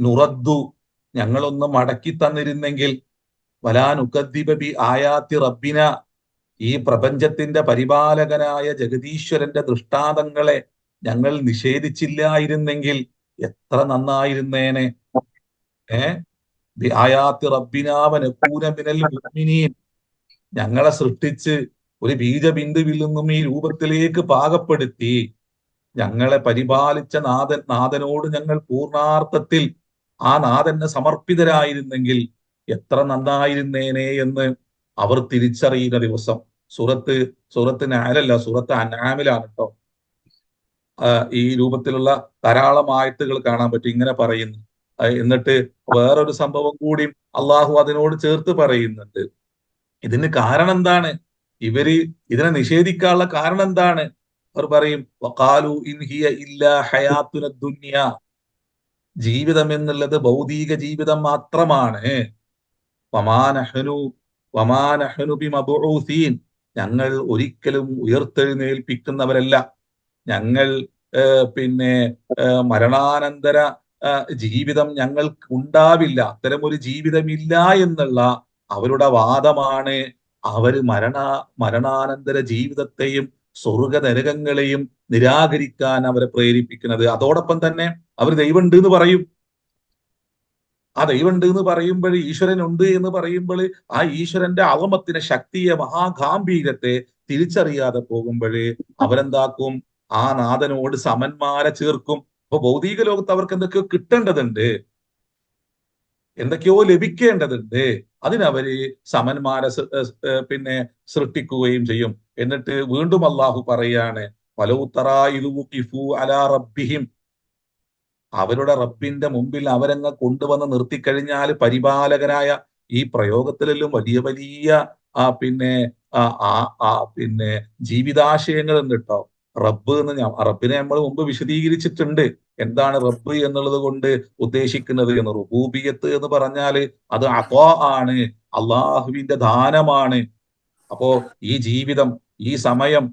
Speaker 1: നുറദ്ദു ഞങ്ങളൊന്ന് മടക്കി തന്നിരുന്നെങ്കിൽ, വലാ നുകദ്ദിബ ബി ആയാത്തി റബ്ബിന ഈ പ്രപഞ്ചത്തിന്റെ പരിപാലകനായ ജഗദീശ്വരന്റെ ദൃഷ്ടാന്തങ്ങളെ ഞങ്ങൾ നിഷേധിച്ചില്ലായിരുന്നെങ്കിൽ എത്ര നന്നായിരുന്നേനെ. ബി ആയാത്തി റബ്ബിന വനകൂന മിനൽ മുഅ്മിനീൻ, ഞങ്ങളെ സൃഷ്ടിച്ച് ഒരു ബീജബിന്ദുവിൽ നിന്നും ഈ രൂപത്തിലേക്ക് പാകപ്പെടുത്തി ഞങ്ങളെ പരിപാലിച്ച നാഥനോട് ഞങ്ങൾ പൂർണാർത്ഥത്തിൽ ആ നാഥന് സമർപ്പിതരായിരുന്നെങ്കിൽ എത്ര നന്നായിരുന്നേനെ എന്ന് അവർ തിരിച്ചറിയുന്ന ദിവസം. സൂറത്ത് നാലല്ല, സൂറത്ത് അൻആമിലാണ് കേട്ടോ ഈ രൂപത്തിലുള്ള ധാരാളം ആയത്തുകൾ കാണാൻ പറ്റും ഇങ്ങനെ പറയുന്നു. എന്നിട്ട് വേറൊരു സംഭവം കൂടി അള്ളാഹു അതിനോട് ചേർത്ത് പറയുന്നുണ്ട്. ഇതിന് കാരണം എന്താണ്? ഇവര് ഇതിനെ നിഷേധിക്കാനുള്ള കാരണം എന്താണ്? അവർ പറയും, വഖാലു ഇൻ ഹിയ ഇല്ലാ ഹയാത്തുന ദുനിയ, ജീവിതം എന്നുള്ളത് ഭൗതിക ജീവിതം മാത്രമാണ്. വമാ നഹ്നു ബിമബ്ഊസീൻ, ഞങ്ങൾ ഒരിക്കലും ഉയർത്തെഴുന്നേൽപ്പിക്കുന്നവരല്ല. ഞങ്ങൾ പിന്നെ മരണാനന്തര ജീവിതം ഞങ്ങൾക്ക് ഉണ്ടാവില്ല, അത്തരം ഒരു ജീവിതമില്ല എന്നുള്ള അവരുടെ വാദമാണ് അവര് മരണാനന്തര ജീവിതത്തെയും സ്വർഗ നരകങ്ങളെയും നിരാകരിക്കാൻ അവരെ പ്രേരിപ്പിക്കുന്നത്. അതോടൊപ്പം തന്നെ അവർ ദൈവമുണ്ട് എന്ന് പറയും. ആ ദൈവമുണ്ട് എന്ന് പറയുമ്പോൾ, ഈശ്വരൻ ഉണ്ട് എന്ന് പറയുമ്പോൾ, ആ ഈശ്വരന്റെ അവമത്തിനെ, ശക്തിയെ, മഹാഗാംഭീര്യത്തെ തിരിച്ചറിയാതെ പോകുമ്പോൾ അവരെന്താക്കും? ആ നാഥനോട് സമന്മാരെ ചേർക്കും. അപ്പൊ ഭൗതിക ലോകത്ത് അവർക്ക് എന്തൊക്കെയോ കിട്ടേണ്ടതുണ്ട്, എന്തൊക്കെയോ ലഭിക്കേണ്ടതുണ്ട്. അതിനവര് സമന്മാരെ പിന്നെ സൃഷ്ടിക്കുകയും ചെയ്യും. എന്നിട്ട് വീണ്ടും അള്ളാഹു പറയാണ്, വലൗ തറാ ഇദ് വുഖിഫൂ അലാ റബ്ബിഹിം, അവരുടെ റബ്ബിന്റെ മുമ്പിൽ അവരങ്ങ് കൊണ്ടുവന്ന് നിർത്തിക്കഴിഞ്ഞാൽ, പരിപാലകനായ ഈ പ്രയോഗത്തിലെല്ലാം വലിയ വലിയ പിന്നെ ജീവിതാശയങ്ങൾ ഉണ്ട് കേട്ടോ. റബ്ബ് എന്ന് റബ്ബിനെ നമ്മൾ മുമ്പ് വിശദീകരിച്ചിട്ടുണ്ട്. എന്താണ് റബ്ബ് എന്നുള്ളത് കൊണ്ട് ഉദ്ദേശിക്കുന്നത് എന്ന്. റുബൂബിയത്ത് എന്ന് പറഞ്ഞാൽ അത് അത്വാ ആണ്, അള്ളാഹുവിന്റെ ദാനമാണ്. അപ്പോ ഈ ജീവിതം, ഈ സമയം,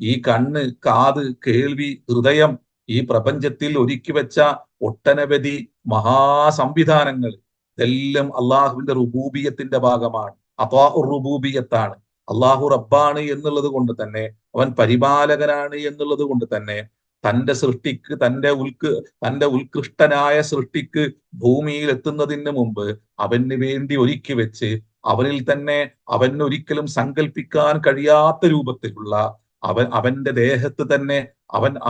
Speaker 1: ഈ കണ്ണ്, കാത്, കേൾവി, ഹൃദയം, ഈ പ്രപഞ്ചത്തിൽ ഒരുക്കി വെച്ച ഒട്ടനവധി മഹാസംവിധാനങ്ങൾ, ഇതെല്ലാം അള്ളാഹുവിന്റെ റുബൂബിയത്തിന്റെ ഭാഗമാണ്. അത്വാ റുബൂബിയത്താണ്. അള്ളാഹു റബ്ബാണ് എന്നുള്ളത് കൊണ്ട് തന്നെ, അവൻ പരിപാലകനാണ് എന്നുള്ളത് കൊണ്ട് തന്നെ, തന്റെ സൃഷ്ടിക്ക്, തന്റെ ഉത്കൃഷ്ടനായ സൃഷ്ടിക്ക് ഭൂമിയിൽ എത്തുന്നതിന് മുമ്പ് അവന് വേണ്ടി ഒരുക്കി വെച്ച്, അവനിൽ തന്നെ അവന് ഒരിക്കലും സങ്കല്പിക്കാൻ കഴിയാത്ത രൂപത്തിലുള്ള അവന്റെ ദേഹത്ത് തന്നെ,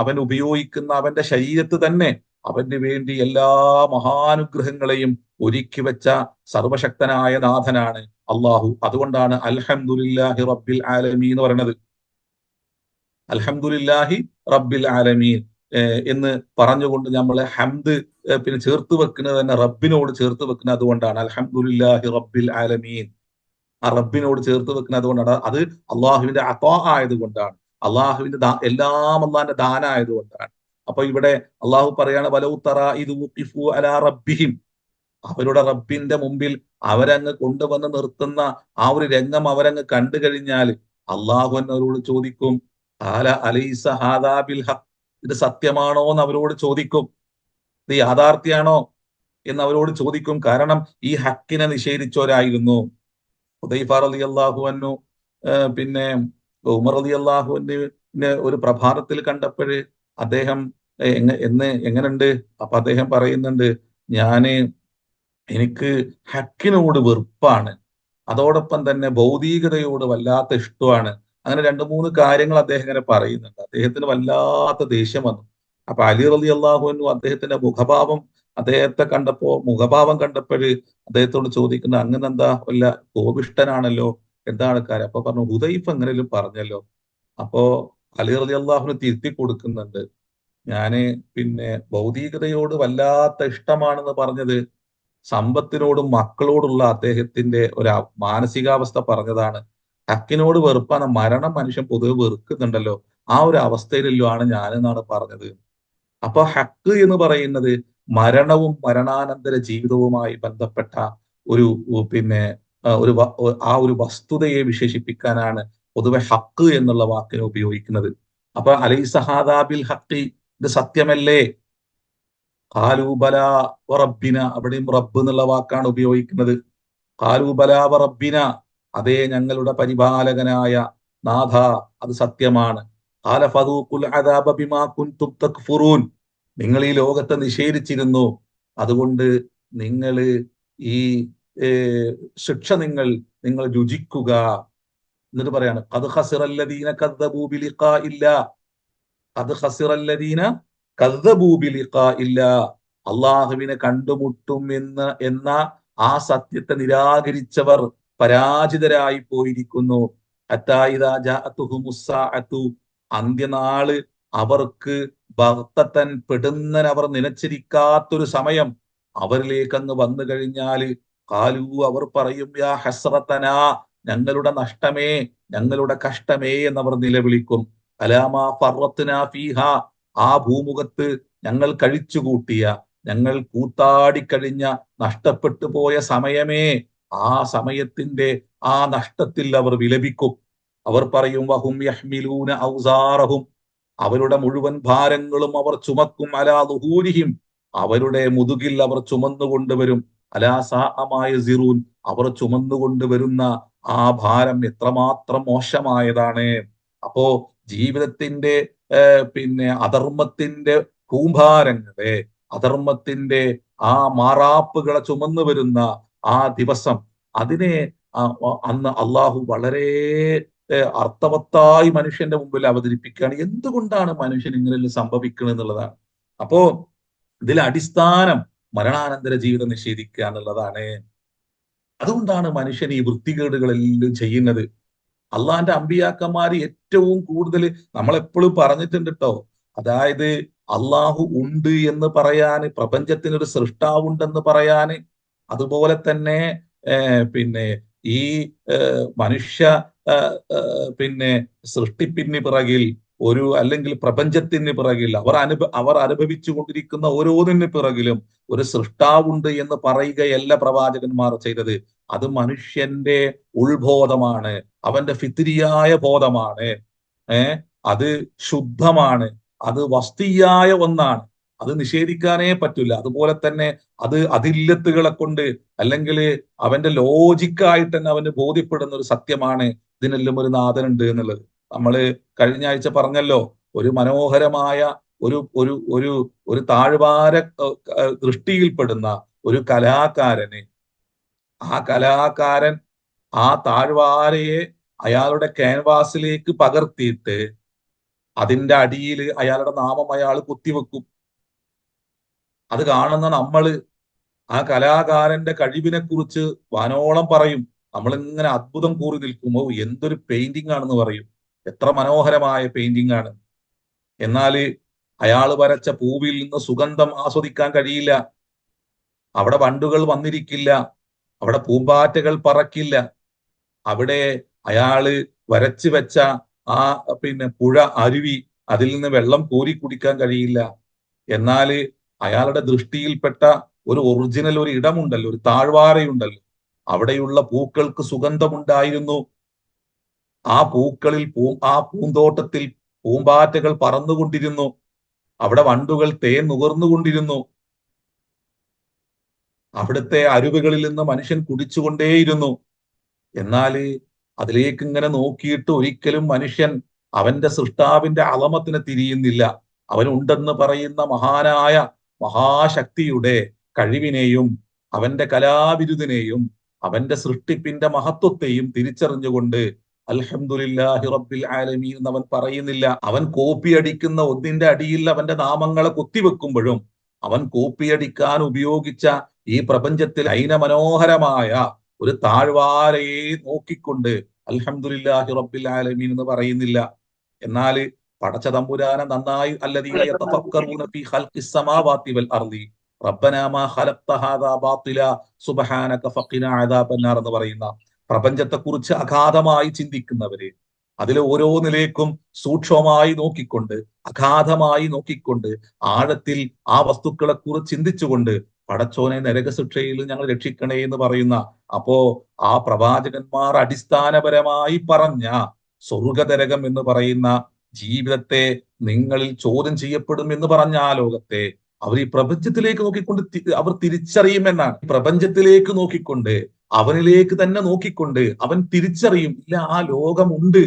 Speaker 1: അവൻ ഉപയോഗിക്കുന്ന അവന്റെ ശരീരത്ത് തന്നെ അവന് വേണ്ടി എല്ലാ മഹാനുഗ്രഹങ്ങളെയും ഒരുക്കി വെച്ച സർവശക്തനായ നാഥനാണ് അള്ളാഹു. അതുകൊണ്ടാണ് അൽഹംദുലില്ലാഹി റബ്ബിൽ ആലമീൻ എന്ന് പറയുന്നത്. അൽഹംദുലില്ലാഹി റബ്ബിൽ ആലമീൻ എന്ന് പറഞ്ഞുകൊണ്ട് നമ്മൾ ഹംദ് പിന്നെ ചേർത്ത് വെക്കുന്നത് തന്നെ റബ്ബിനോട് ചേർത്ത് വെക്കുന്നത് അതുകൊണ്ടാണ്. അൽഹംദുലില്ലാഹി റബ്ബിൽ ആലമീൻ, ആ റബ്ബിനോട് ചേർത്ത് വെക്കുന്നത് അതുകൊണ്ടാണ്. അത് അള്ളാഹുവിന്റെ അത്വാ ആയതുകൊണ്ടാണ്, അള്ളാഹുവിന്റെ എല്ലാം അള്ളാഹിന്റെ ദാനായതുകൊണ്ടാണ്. അപ്പൊ ഇവിടെ അള്ളാഹു പറയാണ്, വലൗ തറാ ഇദ് വുഖിഫൂ അലാ റബ്ബിഹിം, അവരുടെ റബ്ബിന്റെ മുമ്പിൽ അവരങ്ങ് കൊണ്ടുവന്ന് നിർത്തുന്ന ആ ഒരു രംഗം അവരങ്ങ് കണ്ടു കഴിഞ്ഞാൽ അള്ളാഹു എന്നവരോട് ചോദിക്കും, അലൈസ ഹാദാ ബിൽ ഹഖ്, ഇത് സത്യമാണോ എന്ന് അവരോട് ചോദിക്കും. ഇത് യാഥാർത്ഥ്യാണോ എന്ന് അവരോട് ചോദിക്കും. കാരണം ഈ ഹക്കിനെ നിഷേധിച്ചവരായിരുന്നു. ഹുദൈഫ റളിയല്ലാഹു അൻഹു പിന്നെ ഉമർ റളിയല്ലാഹു അൻഹുവിനെ ഒരു പ്രഭാതത്തിൽ കണ്ടപ്പോൾ അദ്ദേഹം എങ്ങനുണ്ട്? അപ്പൊ അദ്ദേഹം പറയുന്നുണ്ട്, എനിക്ക് ഹക്കിനോട് വെറുപ്പാണ്, അതോടൊപ്പം തന്നെ ഭൗതികതയോട് വല്ലാത്ത ഇഷ്ടമാണ്. അങ്ങനെ രണ്ട് മൂന്ന് കാര്യങ്ങൾ അദ്ദേഹം ഇങ്ങനെ പറയുന്നുണ്ട്. അദ്ദേഹത്തിന് വല്ലാത്ത ദേഷ്യം വന്നു. അപ്പൊ അലി റളിയല്ലാഹു അൻഹു അദ്ദേഹത്തിന്റെ മുഖഭാവം കണ്ടപ്പോഴ് അദ്ദേഹത്തോട് ചോദിക്കുന്ന, അങ്ങനെ എന്താ വല്ല കോപിഷ്ഠനാണല്ലോ, എന്താണ് കാര്യം? അപ്പൊ പറഞ്ഞു, ഹുദൈഫ എങ്ങനെയും പറഞ്ഞല്ലോ. അപ്പോ അലി റളിയല്ലാഹുവിന് തിരുത്തി കൊടുക്കുന്നുണ്ട്. ഞാന് ഭൗതികതയോട് വല്ലാത്ത ഇഷ്ടമാണെന്ന് പറഞ്ഞത് സമ്പത്തിനോടും മക്കളോടുള്ള അദ്ദേഹത്തിന്റെ ഒരു മാനസികാവസ്ഥ പറഞ്ഞതാണ്. ഹക്കിനോട് വെറുപ്പാണ്, മരണം മനുഷ്യൻ പൊതുവെ വെറുക്കുന്നുണ്ടല്ലോ, ആ ഒരു അവസ്ഥയിലല്ലോ ആണ് ഞാനെന്നാണ് പറഞ്ഞത്. അപ്പൊ ഹക്ക് എന്ന് പറയുന്നത് മരണവും മരണാനന്തര ജീവിതവുമായി ബന്ധപ്പെട്ട ഒരു ആ ഒരു വസ്തുതയെ വിശേഷിപ്പിക്കാനാണ് പൊതുവെ ഹക്ക് എന്നുള്ള വാക്കിനെ ഉപയോഗിക്കുന്നത്. അപ്പൊ അലൈസ ഹാദാ ബിൽ ഹഖ്, ഇത് സത്യമല്ലേ? ഖാലൂബല റബ്ബിന, അവിടെയും റബ്ബ് എന്നുള്ള വാക്കാണ് ഉപയോഗിക്കുന്നത്. ഖാലൂബല റബ്ബിന, അതേ ഞങ്ങളുടെ പരിപാലകനായ നാഥ, അത് സത്യമാണ്. ഖാല ഫദൂഖുൽ അദാബ ബിമാ കുൻതും തക്ഫുറൂൻ, നിങ്ങൾ ഈ ലോകത്തെ നിഷേധിച്ചിരുന്നു, അതുകൊണ്ട് നിങ്ങൾ ഈ ശിക്ഷ നിങ്ങൾ രുചിക്കുക. എന്നിട്ട് പറയാണ്, ഖദ് ഖസിറല്ലദീന കദ്ദബൂ ബിലിഖാഇല്ലാ, ഖദ് ഖസിറല്ലദീന കദ്ദബൂ ബിലിഖാഇല്ലാ, അള്ളാഹുവിനെ കണ്ടുമുട്ടും എന്ന ആ സത്യത്തെ നിരാകരിച്ചവർ പരാജിതരായി പോയിരിക്കുന്നു. ഹത്താ ഇദാ ജാഅത്തുഹുമുസ്സാഅതു, അന്ത്യനാള് അവർക്ക് ബഗ്തതൻ പെടുന്നനെ അവർ നനച്ചിരിക്കാത്തൊരു സമയം അവരിലേക്ക് അങ്ങ് വന്നു കഴിഞ്ഞാല്, ഖാലൂ അവർ പറയും, യാ ഹസ്രതനാ, ഞങ്ങളുടെ നഷ്ടമേ, ഞങ്ങളുടെ കഷ്ടമേ എന്നവർ നിലവിളിക്കും. അലാമാ ഫറത്നാ ഫീഹാ, ആ ഭൂമുഖത്ത് ഞങ്ങൾ കഴിച്ചുകൂട്ടിയ, ഞങ്ങൾ കൂത്താടിക്കഴിഞ്ഞ, നഷ്ടപ്പെട്ടു പോയ സമയമേ, ആ സമയത്തിന്റെ ആ നഷ്ടത്തിൽ അവർ വിലപിക്കും. അവർ പറയും, വഹും യഹ്മിലൂന ഔസാറഹും, അവരുടെ മുഴുവൻ ഭാരങ്ങളും അവർ ചുമക്കും, അലാ ദുഹൂരിഹിം, അവരുടെ മുതുകിൽ അവർ ചുമന്നുകൊണ്ടുവരും, അലാ സാഅമായ സിറൂൻ, അവർ ചുമന്നുകൊണ്ടുവരുന്ന ആ ഭാരം എത്രമാത്രം മോശമായതാണ്. അപ്പോ ജീവിതത്തിന്റെ അധർമ്മത്തിന്റെ കൂമ്പാരങ്ങളെ, അധർമ്മത്തിന്റെ ആ മാറാപ്പുകളെ ചുമന്നു വരുന്ന ആ ദിവസം, അതിനെ അന്ന് അള്ളാഹു വളരെ അർത്ഥവത്തായി മനുഷ്യന്റെ മുമ്പിൽ അവതരിപ്പിക്കുകയാണ്. എന്തുകൊണ്ടാണ് മനുഷ്യൻ ഇങ്ങനെയെല്ലാം സംഭവിക്കുന്നത് എന്നുള്ളതാണ്. അപ്പോ ഇതിൽ അടിസ്ഥാനം മരണാനന്തര ജീവിതം നിഷേധിക്കുക എന്നുള്ളതാണ്. അതുകൊണ്ടാണ് മനുഷ്യൻ ഈ വൃത്തികേടുകളെല്ലാം ചെയ്യുന്നത്. അള്ളാന്റെ അമ്പിയാക്കന്മാര് ഏറ്റവും കൂടുതൽ നമ്മളെപ്പോഴും പറഞ്ഞിട്ടുണ്ട് കേട്ടോ. അതായത് അള്ളാഹു ഉണ്ട് എന്ന് പറയാന്, പ്രപഞ്ചത്തിനൊരു സൃഷ്ടാവുണ്ടെന്ന് പറയാന്, അതുപോലെ തന്നെ പിന്നെ ഈ മനുഷ്യ സൃഷ്ടിപ്പിന് പിറകിൽ അല്ലെങ്കിൽ പ്രപഞ്ചത്തിന് പിറകിൽ അവർ അനുഭവിച്ചു കൊണ്ടിരിക്കുന്ന ഓരോന്നിന് പിറകിലും ഒരു സൃഷ്ടാവുണ്ട് എന്ന് പറയുകയല്ല പ്രവാചകന്മാർ ചെയ്തത്. അത് മനുഷ്യന്റെ ഉൾബോധമാണ്, അവന്റെ ഫിത്രിയായ ബോധമാണ്. അത് ശുദ്ധമാണ്, അത് വസ്തുയായ ഒന്നാണ്, അത് നിഷേധിക്കാനേ പറ്റില്ല. അതുപോലെ തന്നെ അത് അതില്ലത്തുകളെ കൊണ്ട്, അല്ലെങ്കിൽ അവന്റെ ലോജിക്കായിട്ട് തന്നെ അവന് ബോധ്യപ്പെടുന്ന ഒരു സത്യമാണ്, ഇതിനെല്ലാം ഒരു നാഥനുണ്ട് എന്നുള്ളത്. നമ്മള് കഴിഞ്ഞ ആഴ്ച പറഞ്ഞല്ലോ, ഒരു മനോഹരമായ ഒരു ഒരു ഒരു ഒരു താഴ്വാര ദൃഷ്ടിയിൽപ്പെടുന്ന ഒരു കലാകാരന്, ആ കലാകാരൻ ആ താഴ്വാരയെ അയാളുടെ ക്യാൻവാസിലേക്ക് പകർത്തിയിട്ട് അതിന്റെ അടിയിൽ അയാളുടെ നാമം അയാൾ കുത്തിവെക്കും. അത് കാണുന്ന നമ്മള് ആ കലാകാരന്റെ കഴിവിനെ കുറിച്ച് വാനോളം പറയും. നമ്മളിങ്ങനെ അത്ഭുതം കൂറി നിൽക്കുമോ, എന്തൊരു പെയിന്റിംഗ് ആണെന്ന് പറയും, എത്ര മനോഹരമായ പെയിന്റിംഗ് ആണ്. എന്നാല് അയാൾ വരച്ച പൂവിൽ നിന്ന് സുഗന്ധം ആസ്വദിക്കാൻ കഴിയില്ല. അവിടെ വണ്ടുകൾ വന്നിരിക്കില്ല, അവിടെ പൂമ്പാറ്റകൾ പറക്കില്ല, അവിടെ അയാള് വരച്ചു വെച്ച ആ പുഴ, അരുവി, അതിൽ നിന്ന് വെള്ളം കോരി കുടിക്കാൻ കഴിയില്ല. എന്നാല് അയാളുടെ ദൃഷ്ടിയിൽപ്പെട്ട ഒരു ഒറിജിനൽ ഒരു ഇടമുണ്ടല്ലോ, ഒരു താഴ്വാരയുണ്ടല്ലോ, അവിടെയുള്ള പൂക്കൾക്ക് സുഗന്ധമുണ്ടായിരുന്നു. ആ പൂക്കളിൽ ആ പൂന്തോട്ടത്തിൽ പൂമ്പാറ്റകൾ പറന്നുകൊണ്ടിരുന്നു, അവിടെ വണ്ടുകൾ തേൻ നുകർന്നുകൊണ്ടിരുന്നു, അവിടുത്തെ അരുവികളിൽ നിന്ന് മനുഷ്യൻ കുടിച്ചുകൊണ്ടേയിരുന്നു. എന്നാല് അതിലേക്ക് ഇങ്ങനെ നോക്കിയിട്ട് ഒരിക്കലും മനുഷ്യൻ അവന്റെ സൃഷ്ടാവിന്റെ അളമത്തിന് തിരിയുന്നില്ല. അവനുണ്ടെന്ന് പറയുന്ന മഹാനായ മഹാശക്തിയുടെ കഴിവിനെയും അവന്റെ കലാവിരുദിനെയും അവന്റെ സൃഷ്ടിപ്പിന്റെ മഹത്വത്തെയും തിരിച്ചറിഞ്ഞുകൊണ്ട് അൽഹംദുലില്ലാഹി റബ്ബിൽ ആലമീൻ എന്ന് അവൻ പറയുന്നില്ല. അവൻ കോപ്പി അടിക്കുന്ന ഒന്നിന്റെ അടിയിൽ അവന്റെ നാമങ്ങളെ കുത്തിവെക്കുമ്പോഴും അവൻ കോപ്പിയടിക്കാൻ ഉപയോഗിച്ച ഈ പ്രപഞ്ചത്തിൽ മനോഹരമായ ഒരു താഴ്വാരയെ നോക്കിക്കൊണ്ട് അൽഹംദുലില്ലാഹി റബ്ബിൽ ആലമീൻ എന്ന് പറയുന്നില്ല. എന്നാൽ പടച്ച തമ്പുരാനെ നന്നായി അല്ലദീന യതഫക്കറൂന ഫീ ഖൽഖിസ് സമാവാതി വൽ അർളി റബ്ബനാ മാ ഖലഖ്ത ഹാദാ ബാത്തില സുബ്ഹാനക ഫഖിനാ അദാബന്നാർ എന്ന് പറയുന്ന പ്രപഞ്ചത്തെക്കുറിച്ച് അഗാധമായി ചിന്തിക്കുന്നവര്, അതിൽ ഓരോ നിലയ്ക്കും സൂക്ഷ്മമായി നോക്കിക്കൊണ്ട്, അഗാധമായി നോക്കിക്കൊണ്ട്, ആഴത്തിൽ ആ വസ്തുക്കളെ കുറിച്ച് ചിന്തിച്ചുകൊണ്ട് പടച്ചോനെ നരകശിക്ഷയിൽ ഞങ്ങൾ രക്ഷിക്കണേ എന്ന് പറയുന്ന, അപ്പോ ആ പ്രവാചകന്മാർ അടിസ്ഥാനപരമായി പറഞ്ഞ സ്വർഗതരകം എന്ന് പറയുന്ന ജീവിതത്തെ നിങ്ങളിൽ ചോദ്യം ചെയ്യപ്പെടും എന്ന് പറഞ്ഞ ആ ലോകത്തെ അവർ ഈ പ്രപഞ്ചത്തിലേക്ക് നോക്കിക്കൊണ്ട് അവർ തിരിച്ചറിയുമെന്നാണ്. പ്രപഞ്ചത്തിലേക്ക് നോക്കിക്കൊണ്ട്, അവനിലേക്ക് തന്നെ നോക്കിക്കൊണ്ട് അവൻ തിരിച്ചറിയും, ഇല്ല, ആ ലോകമുണ്ട്,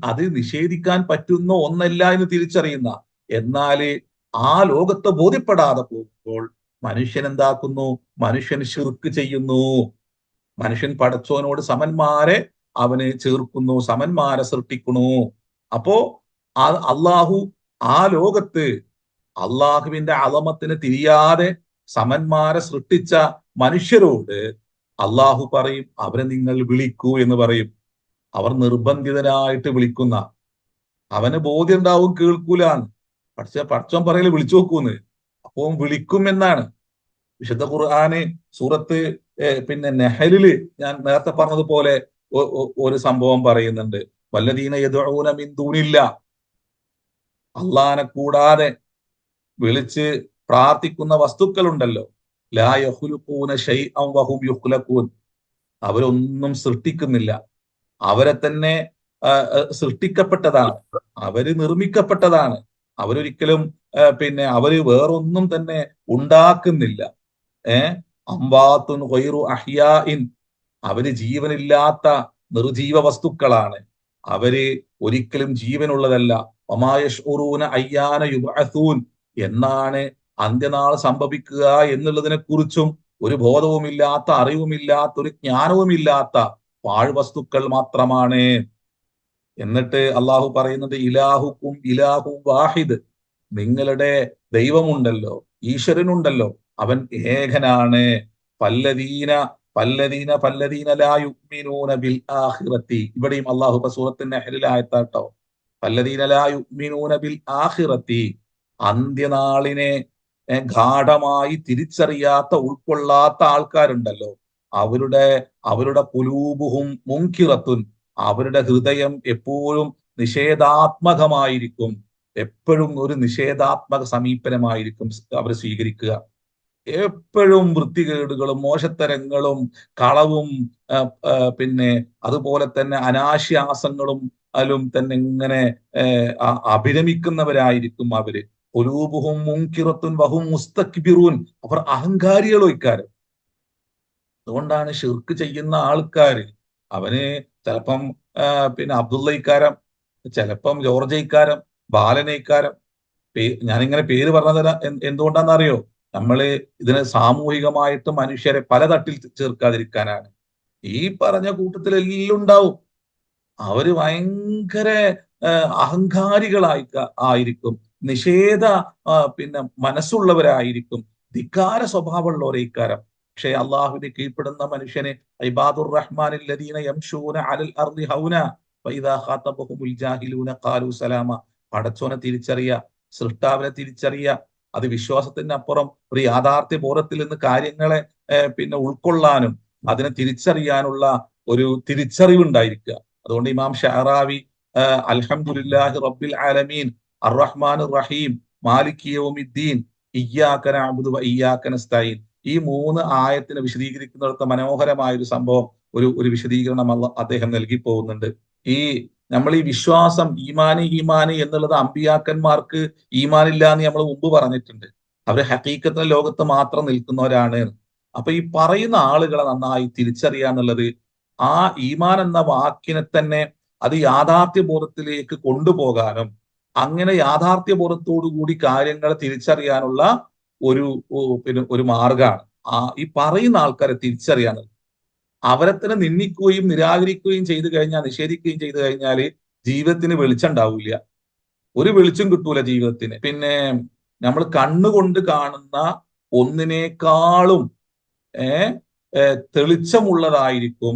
Speaker 1: അത് നിഷേധിക്കാൻ പറ്റുന്ന ഒന്നല്ല എന്ന് തിരിച്ചറിയുന്ന. എന്നാല് ആ ലോകത്തെ ബോധ്യപ്പെടാതെ പോകുമ്പോൾ മനുഷ്യൻ എന്താക്കുന്നു? മനുഷ്യൻ ശിർക്ക് ചെയ്യുന്നു. മനുഷ്യൻ പടച്ചോനോട് സമന്മാരെ അവന് ചേർക്കുന്നു, സമന്മാരെ സൃഷ്ടിക്കുന്നു. അപ്പോ അള്ളാഹു ആ ലോകത്ത് അള്ളാഹുവിന്റെ അളമത്തിന് തിരിയാതെ സമന്മാരെ സൃഷ്ടിച്ച മനുഷ്യരോട് അള്ളാഹു പറയും, അവരെ നിങ്ങൾ വിളിക്കൂ എന്ന് പറയും. അവർ നിർബന്ധിതനായിട്ട് വിളിക്കുന്ന, അവന് ബോധ്യം ഉണ്ടാവും കേൾക്കൂലാന്ന്, പക്ഷെ പടച്ചോൻ പറയല് വിളിച്ചു നോക്കൂന്ന്. അപ്പോ വിളിക്കും എന്നാണ് വിശുദ്ധ ഖുർആന് സൂറത്ത് നെഹലില് ഞാൻ നേരത്തെ പറഞ്ഞതുപോലെ ഒരു സംഭവം പറയുന്നുണ്ട്. വല്ലദീന യദ്ഊന മിൻ ദൂനില്ലാ, അള്ളാനെ കൂടാതെ വിളിച്ച് പ്രാർത്ഥിക്കുന്ന വസ്തുക്കളുണ്ടല്ലോ, ലാ യഖ്ലുഖൂന ശൈഅൻ വഹും യുഖ്ലഖൂൻ, അവരൊന്നും സൃഷ്ടിക്കുന്നില്ല, അവരെ തന്നെ സൃഷ്ടിക്കപ്പെട്ടതാണ്, അവര് നിർമ്മിക്കപ്പെട്ടതാണ്, അവരൊരിക്കലും അവര് വേറൊന്നും തന്നെ ഉണ്ടാക്കുന്നില്ല. അംവാത്തുൻ ഗൈറു അഹ്യാഇൻ, അവര് ജീവനില്ലാത്ത നിർജീവ വസ്തുക്കളാണ്, അവര് ഒരിക്കലും ജീവനുള്ളതല്ല. വമാ യശ്ഉറൂന അയ്യാന യുബ്അസൂൻ, എന്നാണ് അന്ത്യനാൾ സംഭവിക്കുക എന്നുള്ളതിനെ കുറിച്ചും ഒരു ബോധവുമില്ലാത്ത, അറിവുമില്ലാത്ത, ഒരു ജ്ഞാനവുമില്ലാത്ത പാഴ്വസ്തുക്കൾ മാത്രമാണ്. എന്നിട്ട് അള്ളാഹു പറയുന്നത്, ഇലാഹുക്കും ഇലാഹു വാഹിദ്, നിങ്ങളുടെ ദൈവമുണ്ടല്ലോ, ഈശ്വരനുണ്ടല്ലോ, അവൻ ഏകനാണ്. പല്ലദീന പല്ലദീന പല്ലദീന ലാ യുഅ്മിനൂന ബിൽ ആഖിറത്തി, ഇവിടെയും അള്ളാഹു സൂറത്തുൽ നഹ്ലിൽ ആയത്താട്ടോ, പല്ലദീന ലാ യുഅ്മിനൂന ബിൽ ആഖിറത്തി, അന്ത്യനാളിനെ ഗാഠമായി തിരിച്ചറിയാത്ത, ഉൾക്കൊള്ളാത്ത ആൾക്കാരുണ്ടല്ലോ, അവരുടെ ഖുലൂബുഹും മുൻകിറത്തുൻ, അവരുടെ ഹൃദയം എപ്പോഴും നിഷേധാത്മകമായിരിക്കും, എപ്പോഴും ഒരു നിഷേധാത്മക സമീപനമായിരിക്കും അവർ സ്വീകരിക്കുക. എപ്പോഴും വൃത്തികേടുകളും മോശത്തരങ്ങളും കളവും അതുപോലെ തന്നെ അനാശ്വാസങ്ങളും അതിലും തന്നെ ഇങ്ങനെ അഭിരമിക്കുന്നവരായിരിക്കും അവര്. ഖുലൂബുഹും മുൻകിറത്തുൻ വഹും മുസ്തക്ബിറൂൻ, അവർ അഹങ്കാരികളോ ഇക്കാരം. അതുകൊണ്ടാണ് ഷിർക്ക് ചെയ്യുന്ന ആൾക്കാര്, അവന് ചിലപ്പം അബ്ദുള്ള ഇക്കാരം, ചിലപ്പം ജോർജ ഇക്കാരം, ബാലന ഇക്കാരം. ഞാനിങ്ങനെ പേര് പറഞ്ഞത് എന്തുകൊണ്ടാണെന്നറിയോ? നമ്മള് ഇതിനെ സാമൂഹികമായിട്ട് മനുഷ്യരെ പല തട്ടിൽ ചേർക്കാതിരിക്കാനാണ്. ഈ പറഞ്ഞ കൂട്ടത്തിലെല്ലാം ഉണ്ടാവും. അവര് ഭയങ്കര അഹങ്കാരികളായിരിക്കും, നിഷേധ മനസ്സുള്ളവരായിരിക്കും, ധിക്കാര സ്വഭാവമുള്ളവരെ ഇക്കാരം. പക്ഷെ അള്ളാഹുവിനെ കീഴ്പ്പെടുന്ന മനുഷ്യന് ഇബാദുർ റഹ്മാനിൽ ലദീന യംശൂന അലൽ അർളി ഹൗന വഇദാ ഖാതബഹുമുൽ ജാഹിലൂന ഖാലു സലാമ, പടച്ചോനെ തിരിച്ചറിയ, സൃഷ്ടാവിനെ തിരിച്ചറിയ, അത് വിശ്വാസത്തിന് അപ്പുറം ഒരു യാഥാർത്ഥ്യ ബോധത്തിൽ നിന്ന് കാര്യങ്ങളെ ഉൾക്കൊള്ളാനും അതിനെ തിരിച്ചറിയാനുള്ള ഒരു തിരിച്ചറിവുണ്ടായിരിക്കുക. അതുകൊണ്ട് ഇമാം ഷഅറാവി അൽഹംദുലില്ലാഹി റബ്ബിൽ ആലമീൻ അർറഹ്മാനിർ റഹീം മാലികി യൗമിദ്ദീൻ ഇയ്യാക നഅ്ബുദു വ ഇയ്യാക നസ്തഈൻ, ഈ 3 ആയത്തിനെ വിശദീകരിക്കുന്നിടത്ത് മനോഹരമായ ഒരു സംഭവം, ഒരു വിശദീകരണം അദ്ദേഹം നൽകി പോകുന്നുണ്ട്. നമ്മൾ ഈ വിശ്വാസം, ഈമാനി എന്നുള്ളത് അമ്പിയാക്കന്മാർക്ക് ഈമാനില്ല എന്ന് നമ്മൾ മുമ്പ് പറഞ്ഞിട്ടുണ്ട്. അവര് ഹഖീഖത്തിന്റെ ലോകത്ത് മാത്രം നിൽക്കുന്നവരാണ്. അപ്പൊ ഈ പറയുന്ന ആളുകളെ നന്നായി തിരിച്ചറിയുക എന്നുള്ളത്, ആ ഈമാൻ എന്ന വാക്കിനെ തന്നെ അത് യാഥാർത്ഥ്യ ബോധത്തിലേക്ക് കൊണ്ടുപോകാനും അങ്ങനെ യാഥാർത്ഥ്യ ബോധത്തോടു കൂടി കാര്യങ്ങളെ തിരിച്ചറിയാനുള്ള ഒരു മാർഗമാണ് ഈ പറയുന്ന ആൾക്കാരെ തിരിച്ചറിയാനുള്ളത്. അവരെ തന്നെ നിന്ദിക്കുകയും നിരാകരിക്കുകയും ചെയ്തു കഴിഞ്ഞാൽ, നിഷേധിക്കുകയും ചെയ്തു കഴിഞ്ഞാൽ ജീവിതത്തിന് വെളിച്ചം ഉണ്ടാവില്ല, ഒരു വെളിച്ചം കിട്ടൂല ജീവിതത്തിന്. പിന്നെ നമ്മൾ കണ്ണുകൊണ്ട് കാണുന്ന ഒന്നിനേക്കാളും തെളിച്ചമുള്ളതായിരിക്കും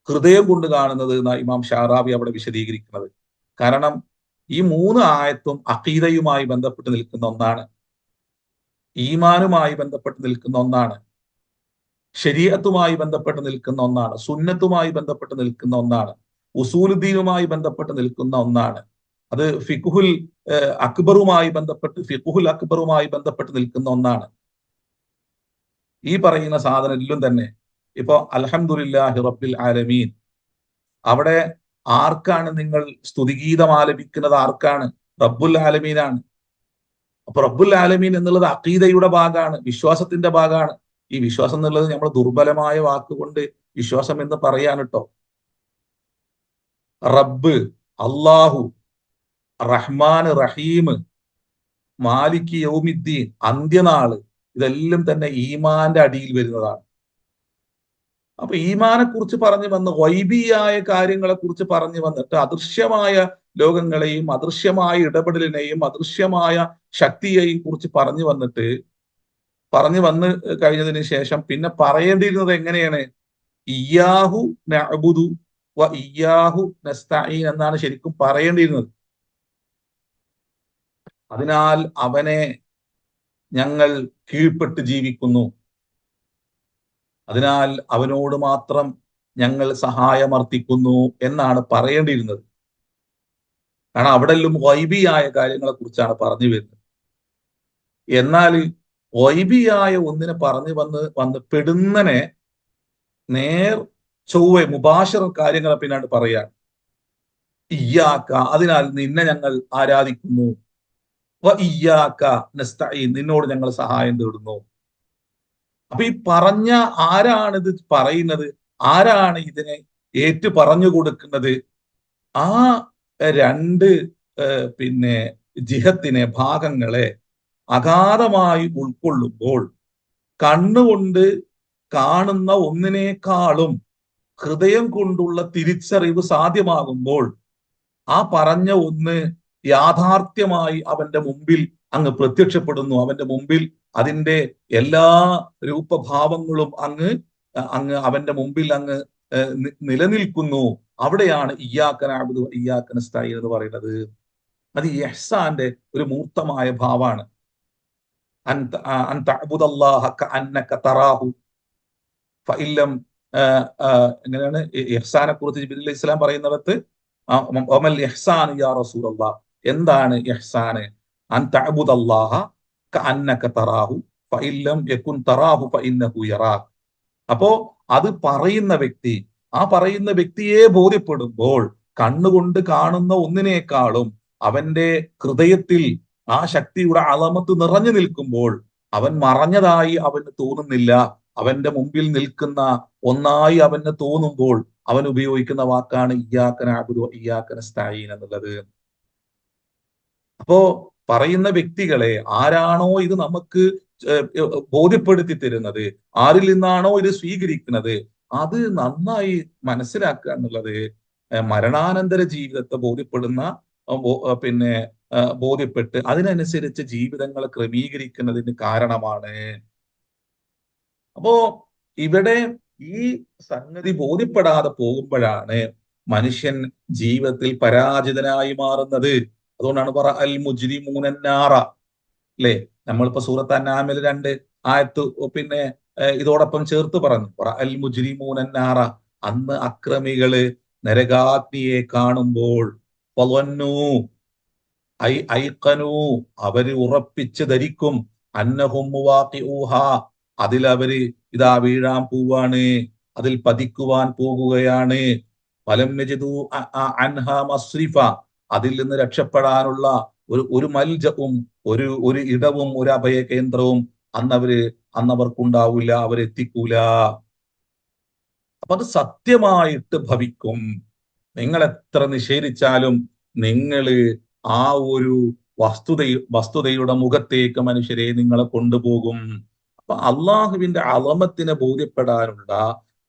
Speaker 1: ഹൃദയം കൊണ്ട് കാണുന്നത് എന്ന ഇമാം ഷാറാബി അവിടെ വിശദീകരിക്കുന്നത്. കാരണം ഈ 3 ആയത്തും അഖീദയുമായി ബന്ധപ്പെട്ട് നിൽക്കുന്ന ഒന്നാണ്, ഈമാനുമായി ബന്ധപ്പെട്ട് നിൽക്കുന്ന ഒന്നാണ്, ശരീഅത്തുമായി ബന്ധപ്പെട്ട് നിൽക്കുന്ന ഒന്നാണ്, സുന്നത്തുമായി ബന്ധപ്പെട്ട് നിൽക്കുന്ന ഒന്നാണ്, ഉസൂലുദ്ദീനുമായി ബന്ധപ്പെട്ട് നിൽക്കുന്ന ഒന്നാണ്. അത് ഫിഖ്ഹുൽ അക്ബറുമായി ബന്ധപ്പെട്ട് നിൽക്കുന്ന ഒന്നാണ്. ഈ പറയുന്ന സാധനത്തിലും തന്നെ ഇപ്പോ അൽഹംദുലില്ലാഹി റബ്ബിൽ ആലമീൻ, അവിടെ ആർക്കാണ് നിങ്ങൾ സ്തുതിഗീതം ആലപിക്കുന്നത്? ആർക്കാണ്? റബ്ബുൽ ആലമീനാണ്. അപ്പൊ റബ്ബുൽ ആലമീൻ എന്നുള്ളത് അഖീദയുടെ ഭാഗമാണ്, വിശ്വാസത്തിന്റെ ഭാഗമാണ്. ഈ വിശ്വാസം എന്നുള്ളത് നമ്മൾ ദുർബലമായ വാക്കുകൊണ്ട് വിശ്വാസം എന്ന് പറയാൻ കേട്ടോ. റബ്ബ്, അള്ളാഹു, റഹ്മാൻ, റഹീം, മാലിക് യൗമിദ്ദീൻ, അന്ത്യനാള്, ഇതെല്ലാം തന്നെ ഈമാന്റെ അടിയിൽ വരുന്നതാണ്. അപ്പൊ ഈമാനെ കുറിച്ച് പറഞ്ഞു വന്ന് ഗൈബിയായ കാര്യങ്ങളെ കുറിച്ച് പറഞ്ഞു വന്നിട്ട് അദൃശ്യമായ ലോകങ്ങളെയും അദൃശ്യമായ ഇടപെടലിനെയും അദൃശ്യമായ ശക്തിയെയും കുറിച്ച് പറഞ്ഞു വന്ന് കഴിഞ്ഞതിന് ശേഷം പിന്നെ പറയേണ്ടിയിരുന്നത് എങ്ങനെയാണ്? ഇയ്യാഹു നഅ്ബുദു വ ഇയ്യാഹു നസ്തഈൻ എന്നാണ് ശരിക്കും പറയേണ്ടിയിരുന്നത്. അതിനാൽ അവനെ ഞങ്ങൾ കീഴ്പ്പെട്ട് ജീവിക്കുന്നു, അതിനാൽ അവനോട് മാത്രം ഞങ്ങൾ സഹായമർത്ഥിക്കുന്നു എന്നാണ് പറയേണ്ടിയിരുന്നത്. കാരണം അവിടെല്ലാം ഗൈബിയായ കാര്യങ്ങളെ കുറിച്ചാണ് പറഞ്ഞു വരുന്നത്. എന്നാൽ ഗൈബിയായ ഒന്നിനെ പറഞ്ഞു വന്ന് പെടുന്നനെ നേർ ചൊവ്വെ മുബാശിർ കാര്യങ്ങളെ പിന്നാണ് പറയാൻ. ഇയ്യാക്ക, അതിനാൽ നിന്നെ ഞങ്ങൾ ആരാധിക്കുന്നു, വ ഇയ്യാക്ക നസ്തഈൻ, നിന്നോട് ഞങ്ങൾ സഹായം തേടുന്നു. അപ്പൊ ഈ പറഞ്ഞ ആരാണിത് പറയുന്നത്? ആരാണ് ഇതിനെ ഏറ്റു പറഞ്ഞു കൊടുക്കുന്നത്? ആ രണ്ട് പിന്നെ ജിഹത്തിനെ, ഭാഗങ്ങളെ അഗാധമായി ഉൾക്കൊള്ളുമ്പോൾ, കണ്ണുകൊണ്ട് കാണുന്ന ഒന്നിനേക്കാളും ഹൃദയം കൊണ്ടുള്ള തിരിച്ചറിവ് സാധ്യമാകുമ്പോൾ ആ പറഞ്ഞ ഒന്ന് യാഥാർത്ഥ്യമായി അവന്റെ മുമ്പിൽ അങ്ങ് പ്രത്യക്ഷപ്പെടുന്നു. അവന്റെ മുമ്പിൽ അതിന്റെ എല്ലാ രൂപഭാവങ്ങളും അങ്ങ് അവന്റെ മുമ്പിൽ അങ്ങ് നിലനിൽക്കുന്നു. അവിടെയാണ് ഇയ്യാക നഅ്ബുദു ഇയ്യാക നസ്തഈൻ എന്ന് പറയുന്നത്. അത് ഇഹ്സാന്റെ ഒരു മൂർത്തമായ ഭാവമാണ്. അൻ തഅ്ബുദല്ലാഹ കഅന്നക തറാഹു ഫഇല്ലം, എങ്ങനെയാണ് ഇഹ്സാനെ കുറിച്ച് ജിബ്രീൽ അലൈഹി സ്വലാം പറയുന്നിടത്ത് വമൽ ഇഹ്സാൻ യാ റസൂലല്ലാഹ്, എന്താണ് ഇഹ്സാന്? അൻ തഅ്ബുദല്ലാഹ കഅന്നക തറാഹു ഫഇല്ലം യകുൻ തറാഹു ഫഇന്നഹു യറാക്. അപ്പോ അത് പറയുന്ന വ്യക്തി, ആ പറയുന്ന വ്യക്തിയെ ബോധ്യപ്പെടുമ്പോൾ, കണ്ണുകൊണ്ട് കാണുന്ന ഒന്നിനേക്കാളും അവന്റെ ഹൃദയത്തിൽ ആ ശക്തിയുടെ അളമത്ത് നിറഞ്ഞു നിൽക്കുമ്പോൾ അവൻ മറഞ്ഞതായി അവന് തോന്നുന്നില്ല. അവന്റെ മുമ്പിൽ നിൽക്കുന്ന ഒന്നായി അവന് തോന്നുമ്പോൾ അവൻ ഉപയോഗിക്കുന്ന വാക്കാണ് ഇയ്യാക നഅ്ബുദു ഇയ്യാക നസ്തഈൻ എന്നുള്ളത്. അപ്പോ പറയുന്ന വ്യക്തികളെ ആരാണോ ഇത് നമുക്ക് ബോധ്യപ്പെടുത്തി തരുന്നത്, ആരിൽ നിന്നാണോ ഇത് സ്വീകരിക്കുന്നത്, അത് നന്നായി മനസ്സിലാക്കുക എന്നുള്ളത് മരണാനന്തര ജീവിതത്തെ ബോധ്യപ്പെട്ട് അതിനനുസരിച്ച് ജീവിതങ്ങളെ ക്രമീകരിക്കുന്നതിന് കാരണമാണ്. അപ്പോ ഇവിടെ ഈ സംഗതി ബോധ്യപ്പെടാതെ പോകുമ്പോഴാണ് മനുഷ്യൻ ജീവിതത്തിൽ പരാജിതനായി മാറുന്നത്. അതുകൊണ്ടാണ് പറ അൽ മുജ്രിമൂന നാറ, അല്ലെ? നമ്മളിപ്പോ സൂറത്ത് അൻആമിൽ 2 ആയത്ത് ഇതോടൊപ്പം ചേർത്ത് പറഞ്ഞു, പറ അൽ മുജ്രിമൂന നാറ, അന്ന് അക്രമികള് നരകാഗ്നിയെ കാണുമ്പോൾ അവര് ഉറപ്പിച്ച് ധരിക്കും, അന്നഹും മുവാഖിഊഹാ, അതിൽ അവര് ഇതാ വീഴാൻ പോവാണ്, അതിൽ പതിക്കുവാൻ പോകുകയാണ്. ഫലം യജിദൂ അൻഹാ മസ്രിഫ, അതിൽ നിന്ന് രക്ഷപ്പെടാനുള്ള ഒരു മൽജവും ഒരു ഇടവും ഒരു അഭയ കേന്ദ്രവും അന്നവർക്കുണ്ടാവില്ല, അവരെത്തിക്കൂല. അപ്പൊ അത് സത്യമായിട്ട് ഭവിക്കും. നിങ്ങൾ എത്ര നിഷേധിച്ചാലും നിങ്ങള് ആ ഒരു വസ്തുതയുടെ മുഖത്തേക്ക് മനുഷ്യരെ നിങ്ങളെ കൊണ്ടുപോകും. അപ്പൊ അള്ളാഹുവിന്റെ അളമത്തിനെ ബോധ്യപ്പെടാനുള്ള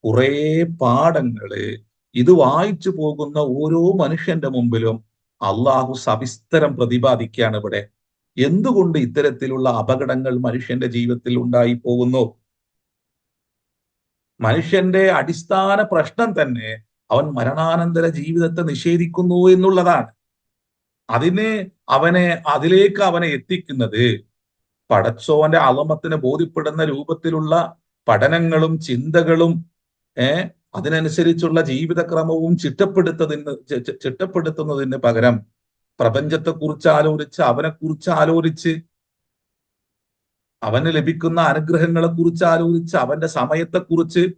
Speaker 1: കുറെ പാഠങ്ങള് ഇത് വായിച്ചു പോകുന്ന ഓരോ മനുഷ്യന്റെ മുമ്പിലും അള്ളാഹു സവിസ്തരം പ്രതിപാദിക്കുകയാണ് ഇവിടെ. എന്തുകൊണ്ട് ഇത്തരത്തിലുള്ള അപകടങ്ങൾ മനുഷ്യന്റെ ജീവിതത്തിൽ ഉണ്ടായി പോകുന്നു? മനുഷ്യന്റെ അടിസ്ഥാന പ്രശ്നം തന്നെ അവൻ മരണാനന്തര ജീവിതത്തെ നിഷേധിക്കുന്നു എന്നുള്ളതാണ്. അതിന് അതിലേക്ക് അവനെ എത്തിക്കുന്നത് പടച്ചോന്റെ അളമത്തിന് ബോധ്യപ്പെടുന്ന രൂപത്തിലുള്ള പഠനങ്ങളും ചിന്തകളും അതിനനുസരിച്ചുള്ള ജീവിതക്രമവും ചിട്ടപ്പെടുത്തുന്നതിന് പകരം പ്രപഞ്ചത്തെക്കുറിച്ച് ആലോചിച്ച് അവനെക്കുറിച്ച് ആലോചിച്ച് അവന് ലഭിക്കുന്ന അനുഗ്രഹങ്ങളെ കുറിച്ച് ആലോചിച്ച് അവന്റെ സമയത്തെക്കുറിച്ച്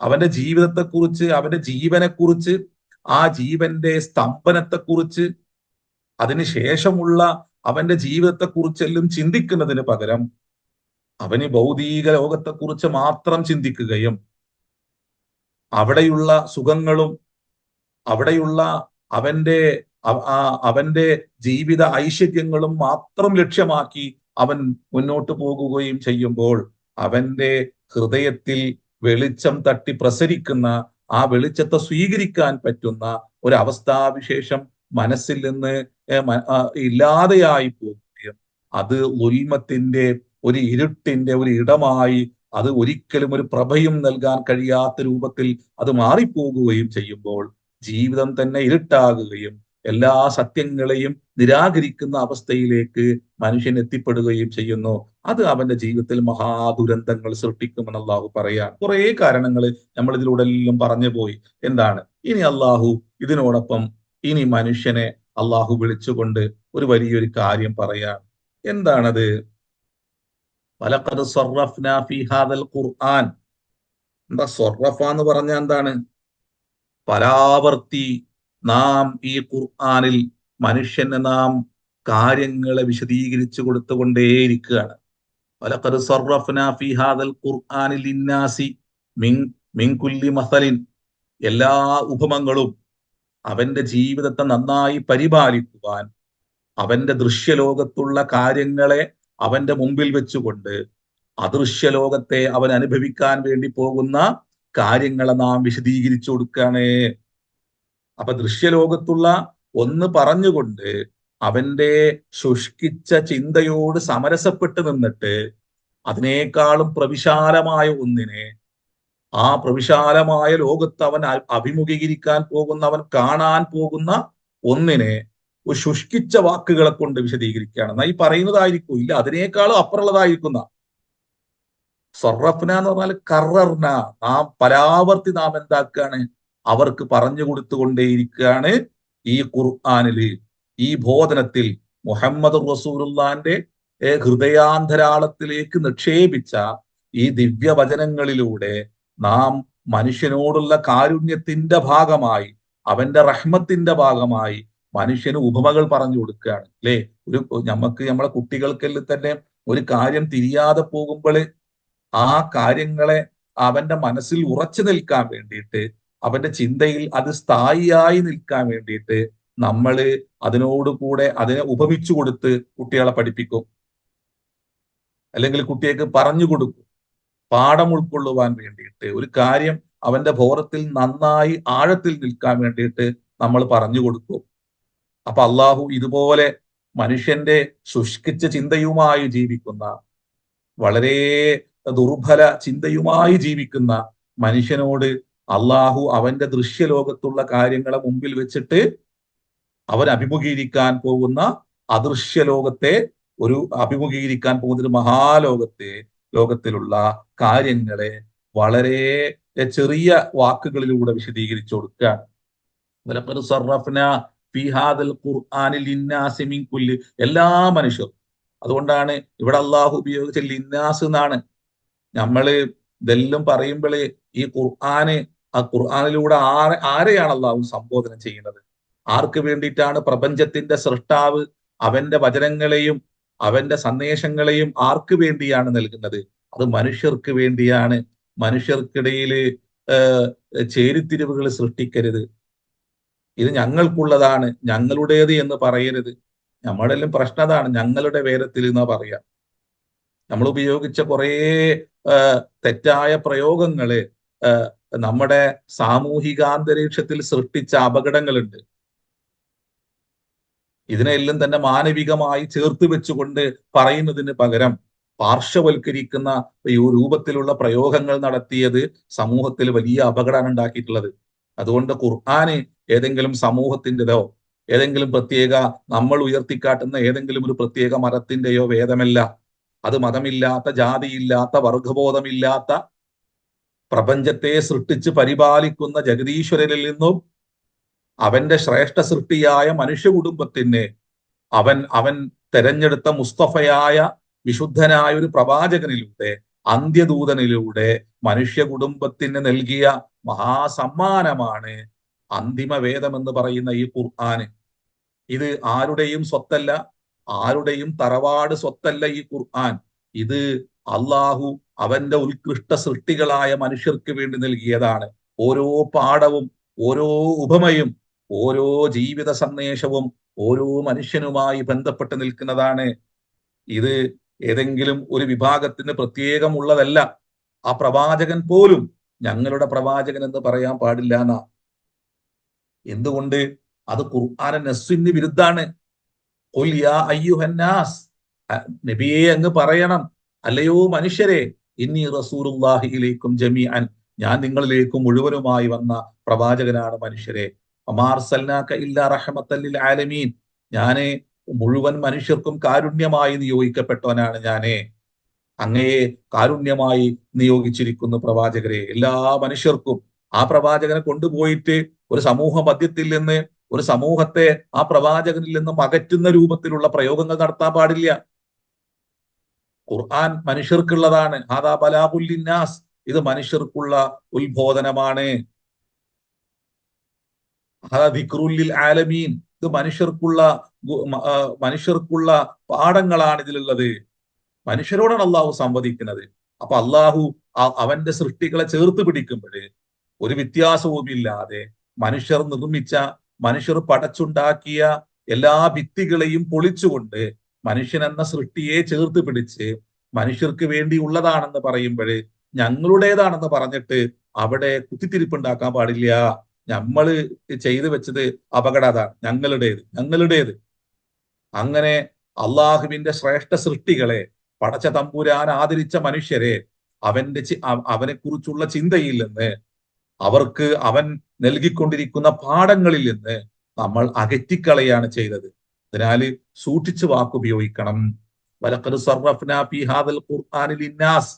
Speaker 1: അവന്റെ ജീവിതത്തെക്കുറിച്ച് അവന്റെ ജീവനെക്കുറിച്ച് ആ ജീവന്റെ സ്തംഭനത്തെക്കുറിച്ച് അതിനുശേഷമുള്ള അവന്റെ ജീവിതത്തെക്കുറിച്ചെല്ലാം ചിന്തിക്കുന്നതിന് പകരം അവന് ഭൗതിക ലോകത്തെക്കുറിച്ച് മാത്രം ചിന്തിക്കുകയും അവിടെയുള്ള സുഖങ്ങളും അവിടെയുള്ള അവന്റെ അവന്റെ ജീവിത ഐശ്വര്യങ്ങളും മാത്രം ലക്ഷ്യമാക്കി അവൻ മുന്നോട്ട് പോകുകയും ചെയ്യുമ്പോൾ അവന്റെ ഹൃദയത്തിൽ വെളിച്ചം തട്ടി പ്രസരിക്കുന്ന ആ വെളിച്ചത്തെ സ്വീകരിക്കാൻ പറ്റുന്ന ഒരു അവസ്ഥാവിശേഷം മനസ്സിൽ നിന്ന് ഇല്ലാതെയായി പോകുകയും അത് ഉൽമത്തിന്റെ ഒരു ഇരുട്ടിന്റെ ഒരു ഇടമായി അത് ഒരിക്കലും ഒരു പ്രഭയും നൽകാൻ കഴിയാത്ത രൂപത്തിൽ അത് മാറിപ്പോകുകയും ചെയ്യുമ്പോൾ ജീവിതം തന്നെ ഇരുട്ടാകുകയും എല്ലാ സത്യങ്ങളെയും നിരാകരിക്കുന്ന അവസ്ഥയിലേക്ക് മനുഷ്യൻ എത്തിപ്പെടുകയും ചെയ്യുന്നു. അത് അവന്റെ ജീവിതത്തിൽ മഹാദുരന്തങ്ങൾ സൃഷ്ടിക്കുമെന്ന് അള്ളാഹു പറയാൻ കുറെ കാരണങ്ങൾ നമ്മൾ ഇതിലൂടെ എല്ലാം പറഞ്ഞു പോയി. എന്താണ് ഇനി അള്ളാഹു ഇതിനോടൊപ്പം ഇനി മനുഷ്യനെ അള്ളാഹു വിളിച്ചുകൊണ്ട് ഒരു വലിയൊരു കാര്യം പറയാൻ. എന്താണത്? വലഖദ് സർറഫ്നാ ഫീ ഹാദൽ ഖുർആൻ. എന്താ സർറഫ എന്ന് പറഞ്ഞാൽ എന്താണ്? പരാവർത്തി നാം ഈ ഖുർആനിൽ മനുഷ്യന് നാം കാര്യങ്ങളെ വിശദീകരിച്ചു കൊടുത്തുകൊണ്ടേയിരിക്കുകയാണ്. വലഖദ് സർറഫ്നാ ഫീ ഹാദൽ ഖുർആനി ലിന്നാസി മിൻ കുല്ലി മസലിൻ. എല്ലാ ഉപമങ്ങളും അവന്റെ ജീവിതത്തെ നന്നായി പരിപാലിക്കുവാൻ അവന്റെ ദൃശ്യലോകത്തുള്ള കാര്യങ്ങളെ അവന്റെ മുമ്പിൽ വെച്ചുകൊണ്ട് അദൃശ്യലോകത്തെ അവൻ അനുഭവിക്കാൻ വേണ്ടി പോകുന്ന കാര്യങ്ങളെ നാം വിശദീകരിച്ചു കൊടുക്കുകയാണ്. അപ്പൊ ദൃശ്യലോകത്തുള്ള ഒന്ന് പറഞ്ഞുകൊണ്ട് അവന്റെ ശുഷ്കിച്ച ചിന്തയോട് സമരസപ്പെട്ട് നിന്നിട്ട് അതിനേക്കാളും പ്രവിശാലമായ ഒന്നിനെ ആ പ്രവിശാലമായ ലോകത്ത് അവൻ അഭിമുഖീകരിക്കാൻ പോകുന്ന അവൻ കാണാൻ പോകുന്ന ഒന്നിനെ ഒരു ശുഷ്കിച്ച വാക്കുകളെ കൊണ്ട് വിശദീകരിക്കുകയാണ്. എന്നാൽ ഈ പറയുന്നതായിരിക്കും ഇല്ല അതിനേക്കാളും അപ്പുറമുള്ളതായിരിക്കുന്ന സൊറഫ്ന എന്ന് പറഞ്ഞാൽ കറർന, നാം പരാവർത്തി നാം എന്താക്കുകയാണ് അവർക്ക് പറഞ്ഞു കൊടുത്തുകൊണ്ടേയിരിക്കുകയാണ്. ഈ ഖുർആനില് ഈ ബോധനത്തിൽ മുഹമ്മദ് റസൂലുള്ളാന്റെ ഹൃദയാന്തരാളത്തിലേക്ക് നിക്ഷേപിച്ച ഈ ദിവ്യവചനങ്ങളിലൂടെ നാം മനുഷ്യനോടുള്ള കാരുണ്യത്തിന്റെ ഭാഗമായി അവന്റെ റഹ്മത്തിന്റെ ഭാഗമായി മനുഷ്യന് ഉപമകൾ പറഞ്ഞു കൊടുക്കുകയാണ്. അല്ലെ? നമ്മളെ കുട്ടികൾക്കെല്ലാം തന്നെ ഒരു കാര്യം തിരിയാതെ പോകുമ്പോൾ ആ കാര്യങ്ങളെ അവന്റെ മനസ്സിൽ ഉറച്ചു നിൽക്കാൻ വേണ്ടിയിട്ട് അവന്റെ ചിന്തയിൽ അത് സ്ഥായിയായി നിൽക്കാൻ വേണ്ടിയിട്ട് നമ്മള് അതിനോടുകൂടെ അതിനെ ഉപമിച്ചു കൊടുത്ത് കുട്ടികളെ പഠിപ്പിക്കും, അല്ലെങ്കിൽ കുട്ടികൾക്ക് പറഞ്ഞു കൊടുക്കും. പാഠം ഉൾക്കൊള്ളുവാൻ വേണ്ടിയിട്ട് ഒരു കാര്യം അവന്റെ ബോധത്തിൽ നന്നായി ആഴത്തിൽ നിൽക്കാൻ വേണ്ടിയിട്ട് നമ്മൾ പറഞ്ഞു കൊടുക്കും. അപ്പൊ അള്ളാഹു ഇതുപോലെ മനുഷ്യന്റെ ശുഷ്കിച്ച ചിന്തയുമായി ജീവിക്കുന്ന വളരെ ദുർബല ചിന്തയുമായി ജീവിക്കുന്ന മനുഷ്യനോട് അള്ളാഹു അവന്റെ ദൃശ്യലോകത്തുള്ള കാര്യങ്ങളെ മുമ്പിൽ വെച്ചിട്ട് അവൻ അഭിമുഖീകരിക്കാൻ പോകുന്ന അദൃശ്യലോകത്തെ അഭിമുഖീകരിക്കാൻ പോകുന്ന ഒരു ലോകത്തിലുള്ള കാര്യങ്ങളെ വളരെ ചെറിയ വാക്കുകളിലൂടെ വിശദീകരിച്ചു കൊടുക്കുകയാണ്. എല്ലാ മനുഷ്യരും. അതുകൊണ്ടാണ് ഇവിടെ അള്ളാഹു ഉപയോഗിച്ച ലിന്നാസ് എന്നാണ്. നമ്മള് ഇതെല്ലാം പറയുമ്പോൾ ഈ ഖുർആനിലൂടെ ആരെയാണ് അള്ളാഹു സംബോധന ചെയ്യുന്നത്? ആർക്ക് വേണ്ടിയിട്ടാണ് പ്രപഞ്ചത്തിന്റെ സൃഷ്ടാവ് അവന്റെ വചനങ്ങളെയും അവന്റെ സന്ദേശങ്ങളെയും ആർക്ക് വേണ്ടിയാണ് നൽകുന്നത്? അത് മനുഷ്യർക്ക് വേണ്ടിയാണ്. മനുഷ്യർക്കിടയിൽ ചേരിത്തിരിവുകൾ സൃഷ്ടിക്കരുത്. ഇത് ഞങ്ങൾക്കുള്ളതാണ്, ഞങ്ങളുടേത് എന്ന് പറയരുത്. നമ്മളെല്ലാം പ്രശ്നം അതാണ്, ഞങ്ങളുടെ വേരത്തിൽ എന്നാ പറയാ. നമ്മൾ ഉപയോഗിച്ച കുറേ തെറ്റായ പ്രയോഗങ്ങള് നമ്മുടെ സാമൂഹികാന്തരീക്ഷത്തിൽ സൃഷ്ടിച്ച അപകടങ്ങളുണ്ട്. ഇതിനെല്ലാം തന്നെ മാനവികമായി ചേർത്ത് വെച്ചുകൊണ്ട് പറയുന്നതിന് പകരം പാർശ്വവൽക്കരിക്കുന്ന ഈ രൂപത്തിലുള്ള പ്രയോഗങ്ങൾ നടത്തിയത് സമൂഹത്തിൽ വലിയ അപകടമാണ് ഉണ്ടാക്കിയിട്ടുള്ളത്. അതുകൊണ്ട് ഖുർആന് ഏതെങ്കിലും സമൂഹത്തിൻ്റെതോ ഏതെങ്കിലും പ്രത്യേക നമ്മൾ ഉയർത്തിക്കാട്ടുന്ന ഏതെങ്കിലും ഒരു പ്രത്യേക മതത്തിന്റെയോ വേദമല്ല. അത് മതമില്ലാത്ത, ജാതിയില്ലാത്ത, വർഗബോധമില്ലാത്ത പ്രപഞ്ചത്തെ സൃഷ്ടിച്ച് പരിപാലിക്കുന്ന ജഗദീശ്വരനിൽ നിന്നും അവന്റെ ശ്രേഷ്ഠ സൃഷ്ടിയായ മനുഷ്യ കുടുംബത്തിന് അവൻ തെരഞ്ഞെടുത്ത മുസ്തഫയായ വിശുദ്ധനായ ഒരു പ്രവാചകനിലൂടെ, അന്ത്യദൂതനിലൂടെ മനുഷ്യ കുടുംബത്തിന് നൽകിയ മഹാസമ്മാനമാണ് അന്തിമ വേദം എന്ന് പറയുന്ന ഈ ഖുർആന്. ഇത് ആരുടെയും സ്വത്തല്ല, ആരുടെയും തറവാട് സ്വത്തല്ല ഈ ഖുർആൻ. ഇത് അള്ളാഹു അവന്റെ ഉത്കൃഷ്ട സൃഷ്ടികളായ മനുഷ്യർക്ക് വേണ്ടി നൽകിയതാണ്. ഓരോ പാഠവും, ഓരോ ഉപമയും, ഓരോ ജീവിത സന്ദേശവും ഓരോ മനുഷ്യനുമായി ബന്ധപ്പെട്ട് നിൽക്കുന്നതാണ്. ഇത് ഏതെങ്കിലും ഒരു വിഭാഗത്തിന് പ്രത്യേകമുള്ളതല്ല. ആ പ്രവാചകൻ പോലും ഞങ്ങളുടെ പ്രവാചകൻ എന്ന് പറയാൻ പാടില്ല എന്നാ. എന്തുകൊണ്ട്? അത് ഖുർആൻ നസ്സിന് വിരുദ്ധാണ്. ഖുൽ യാ അയ്യുഹന്നാസ്, നബിയെ അങ്ങ് പറയണം, അല്ലയോ മനുഷ്യരെ, ഇന്നി റസൂലുള്ളാഹി ഇലൈക്കും ജമീഅൻ, ഞാൻ നിങ്ങളിലേക്ക് മുഴുവനുമായി വന്ന പ്രവാചകനാണ് മനുഷ്യരെ. വമാ അർസൽനാക ഇല്ലാ റഹ്മത്തൻ ലിൽ ആലമീൻ, ഞാന് മുഴുവൻ മനുഷ്യർക്കും കാരുണ്യമായി നിയോഗിക്കപ്പെട്ടവനാണ് ഞാനേ. അങ്ങയെ കാരുണ്യമായി നിയോഗിച്ചിരിക്കുന്നു പ്രവാചകരെ, എല്ലാ മനുഷ്യർക്കും. ആ പ്രവാചകനെ കൊണ്ടുപോയിട്ട് ഒരു സമൂഹ മധ്യത്തിൽ നിന്ന് ഒരു സമൂഹത്തെ ആ പ്രവാചകനിൽ നിന്നും അകറ്റുന്ന രൂപത്തിലുള്ള പ്രയോഗങ്ങൾ നടത്താൻ പാടില്ല. ഖുർആൻ മനുഷ്യർക്കുള്ളതാണ്. ഹാദാ ബലാഗുൽ ലിന്നാസ്, ഇത് മനുഷ്യർക്കുള്ള ഉത്ബോധനമാണ്. ഹാദാ ദിക്റുൽ ലിൽ ആലമീൻ, ഇത് മനുഷ്യർക്കുള്ള പാഠങ്ങളാണ് ഇതിലുള്ളത്. മനുഷ്യരോടാണ് അള്ളാഹു സംവദിക്കുന്നത്. അപ്പൊ അള്ളാഹു അവന്റെ സൃഷ്ടികളെ ചേർത്ത് പിടിക്കുമ്പോൾ ഒരു വ്യത്യാസവുമില്ലാതെ മനുഷ്യർ നിർമ്മിച്ച, മനുഷ്യർ പടച്ചുണ്ടാക്കിയ എല്ലാ ഭിത്തികളെയും പൊളിച്ചുകൊണ്ട് മനുഷ്യൻ എന്ന സൃഷ്ടിയെ ചേർത്ത് പിടിച്ച് മനുഷ്യർക്ക് വേണ്ടിയുള്ളതാണെന്ന് പറയുമ്പോൾ ഞങ്ങളുടേതാണെന്ന് പറഞ്ഞിട്ട് അവിടെ കുത്തിത്തിരിപ്പുണ്ടാക്കാൻ പാടില്ല. നമ്മൾ ചെയ്തു വെച്ചത് അപകടതാണ്, ഞങ്ങളുടേത്. അങ്ങനെ അള്ളാഹുവിന്റെ ശ്രേഷ്ഠ സൃഷ്ടികളെ, പടച്ച തമ്പുരാൻ ആദരിച്ച മനുഷ്യരെ അവനെ കുറിച്ചുള്ള ചിന്തയിൽ നിന്ന്, അവർക്ക് അവൻ നൽകിക്കൊണ്ടിരിക്കുന്ന പാഠങ്ങളിൽ നിന്ന് നമ്മൾ അകറ്റിക്കളയാണ് ചെയ്തത്. അതിനാല് സൂക്ഷിച്ച് വാക്കുപയോഗിക്കണം. വലഖദ് സർറഫ്നാ ഫീ ഹാദൽ ഖുർആനി ലിന്നാസ്,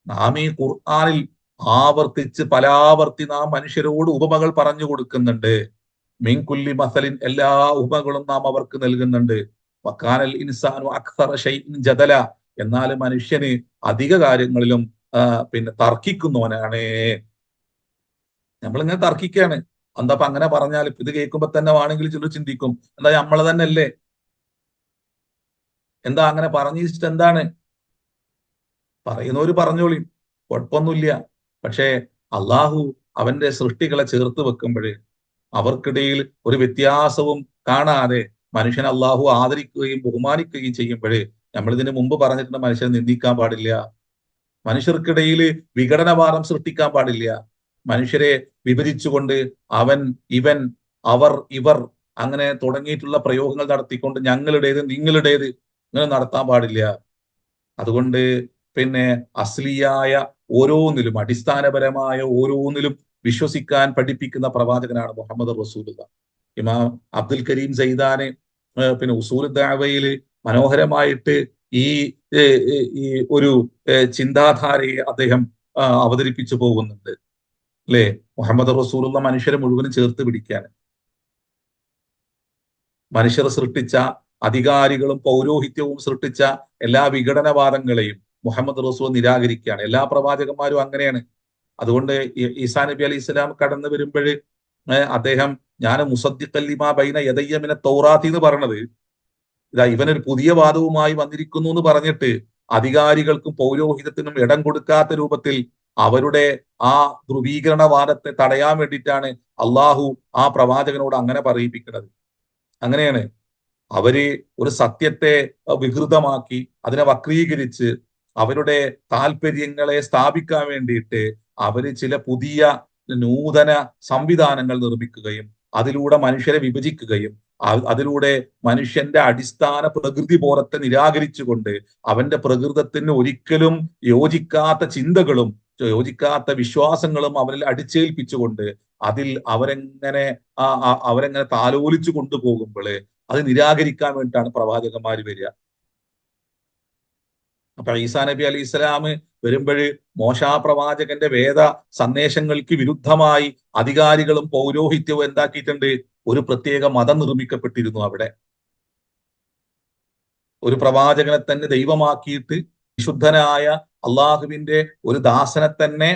Speaker 1: നാം ഈ ഖുർആനിൽ ആവർത്തിച്ച് പലാവർത്തി നാം മനുഷ്യരോട് ഉപമകൾ പറഞ്ഞു കൊടുക്കുന്നുണ്ട്. മിൻ കുല്ലി മസലിൻ, എല്ലാ ഉപമകളും നാം അവർക്ക് നൽകുന്നുണ്ട്. വക്കാനൽ ഇൻസാനു അക്സറ ശൈഇൻ ജദല, എന്നാൽ മനുഷ്യന് അധിക കാര്യങ്ങളിലും തർക്കിക്കുന്നവനാണ്. നമ്മളിങ്ങനെ തർക്കിക്കാണ്. എന്താ അങ്ങനെ പറഞ്ഞാൽ ഇത് കേൾക്കുമ്പോ തന്നെ വേണമെങ്കിൽ ചിലർ ചിന്തിക്കും, എന്താ നമ്മളെ തന്നെ അല്ലേ, എന്താ അങ്ങനെ പറഞ്ഞു വെച്ചിട്ട് എന്താണ്? പറയുന്നവര് പറഞ്ഞോളി, കുഴപ്പമൊന്നുമില്ല. പക്ഷേ അള്ളാഹു അവന്റെ സൃഷ്ടികളെ ചേർത്ത് വെക്കുമ്പോൾ അവർക്കിടയിൽ ഒരു വ്യത്യാസവും കാണാതെ മനുഷ്യൻ അള്ളാഹു ആദരിക്കുകയും ബഹുമാനിക്കുകയും ചെയ്യുമ്പോൾ, നമ്മളിതിന് മുമ്പ് പറഞ്ഞിട്ടുണ്ട്, മനുഷ്യനെ നിന്ദിക്കാൻ പാടില്ല, മനുഷ്യർക്കിടയിൽ വിഘടനവാദം സൃഷ്ടിക്കാൻ പാടില്ല, മനുഷ്യരെ വിഭജിച്ചുകൊണ്ട് അവൻ, ഇവൻ, അവർ, ഇവർ അങ്ങനെ തുടങ്ങിയിട്ടുള്ള പ്രയോഗങ്ങൾ നടത്തിക്കൊണ്ട് ഞങ്ങളുടേത് നിങ്ങളുടേത് ഇങ്ങനെ നടത്താൻ പാടില്ല. അതുകൊണ്ട് അസ്ലിയായ ഓരോന്നിലും, അടിസ്ഥാനപരമായ ഓരോന്നിലും വിശ്വസിക്കാൻ പഠിപ്പിക്കുന്ന പ്രവാചകനാണ് മുഹമ്മദ് റസൂലുള്ളാഹി. ഇമാം അബ്ദുൽ കരീം സൈദാന് ഉസൂൽ ദഅവയിൽ മനോഹരമായിട്ട് ഈ ഒരു ചിന്താധാരയെ അദ്ദേഹം അവതരിപ്പിച്ചു പോകുന്നുണ്ട്. അല്ലെ, മുഹമ്മദ് റസൂലുള്ള മനുഷ്യരെ മുഴുവനും ചേർത്ത് പിടിക്കാൻ, മനുഷ്യർ സൃഷ്ടിച്ച, അധികാരികളും പൗരോഹിത്യവും സൃഷ്ടിച്ച എല്ലാ വിഘടനവാദങ്ങളെയും മുഹമ്മദ് റസൂൽ നിരാകരിക്കുകയാണ്. എല്ലാ പ്രവാചകന്മാരും അങ്ങനെയാണ്. അതുകൊണ്ട് ഈസാ നബി അലൈഹി സ്വലാം കടന്നു വരുമ്പോൾ അദ്ദേഹം ഞാൻ മുസദ്ദിഖൻ ലിമാ ബൈന യദയ്യ മിന തൗറാത്തി എന്ന് പറഞ്ഞത്, ഇവനൊരു പുതിയ വാദവുമായി വന്നിരിക്കുന്നു എന്ന് പറഞ്ഞിട്ട് അധികാരികൾക്കും പൗരോഹിത്യത്തിനും ഇടം കൊടുക്കാത്ത രൂപത്തിൽ അവരുടെ ആ ധ്രുവീകരണവാദത്തെ തടയാൻ വേണ്ടിയിട്ടാണ് അള്ളാഹു ആ പ്രവാചകനോട് അങ്ങനെ പറയിപ്പിക്കുന്നത്. അങ്ങനെയാണ് അവര് ഒരു സത്യത്തെ വികൃതമാക്കി അതിനെ വക്രീകരിച്ച് അവരുടെ താല്പര്യങ്ങളെ സ്ഥാപിക്കാൻ വേണ്ടിയിട്ട് അവര് ചില പുതിയ നൂതന സംവിധാനങ്ങൾ നിർമ്മിക്കുകയും അതിലൂടെ മനുഷ്യരെ വിഭജിക്കുകയും അതിലൂടെ മനുഷ്യന്റെ അടിസ്ഥാന പ്രകൃതി ബോധത്തെ നിരാകരിച്ചുകൊണ്ട് അവന്റെ പ്രകൃതത്തിന് ഒരിക്കലും യോജിക്കാത്ത ചിന്തകളും യോജിക്കാത്ത വിശ്വാസങ്ങളും അവരിൽ അടിച്ചേൽപ്പിച്ചുകൊണ്ട് അതിൽ അവരെങ്ങനെ താലോലിച്ചു കൊണ്ടുപോകുമ്പോൾ അത് നിരാകരിക്കാൻ വേണ്ടിയിട്ടാണ് പ്രവാചകന്മാർ വരിക. അപ്പൊ ഈസാ നബി അലൈഹി ഇസ്ലാം വരുമ്പോൾ മോശാ പ്രവാചകന്റെ വേദ സന്ദേശങ്ങൾക്ക് വിരുദ്ധമായി അധികാരികളും പൗരോഹിത്യവും എന്താക്കിയിട്ടുണ്ട്? ഒരു പ്രത്യേക മതം നിർമ്മിക്കപ്പെട്ടിരുന്നു അവിടെ. ഒരു പ്രവാചകനെ തന്നെ ദൈവമാക്കിയിട്ട് വിശുദ്ധനായ അള്ളാഹുവിന്റെ ഒരു ദാസനെ തന്നെ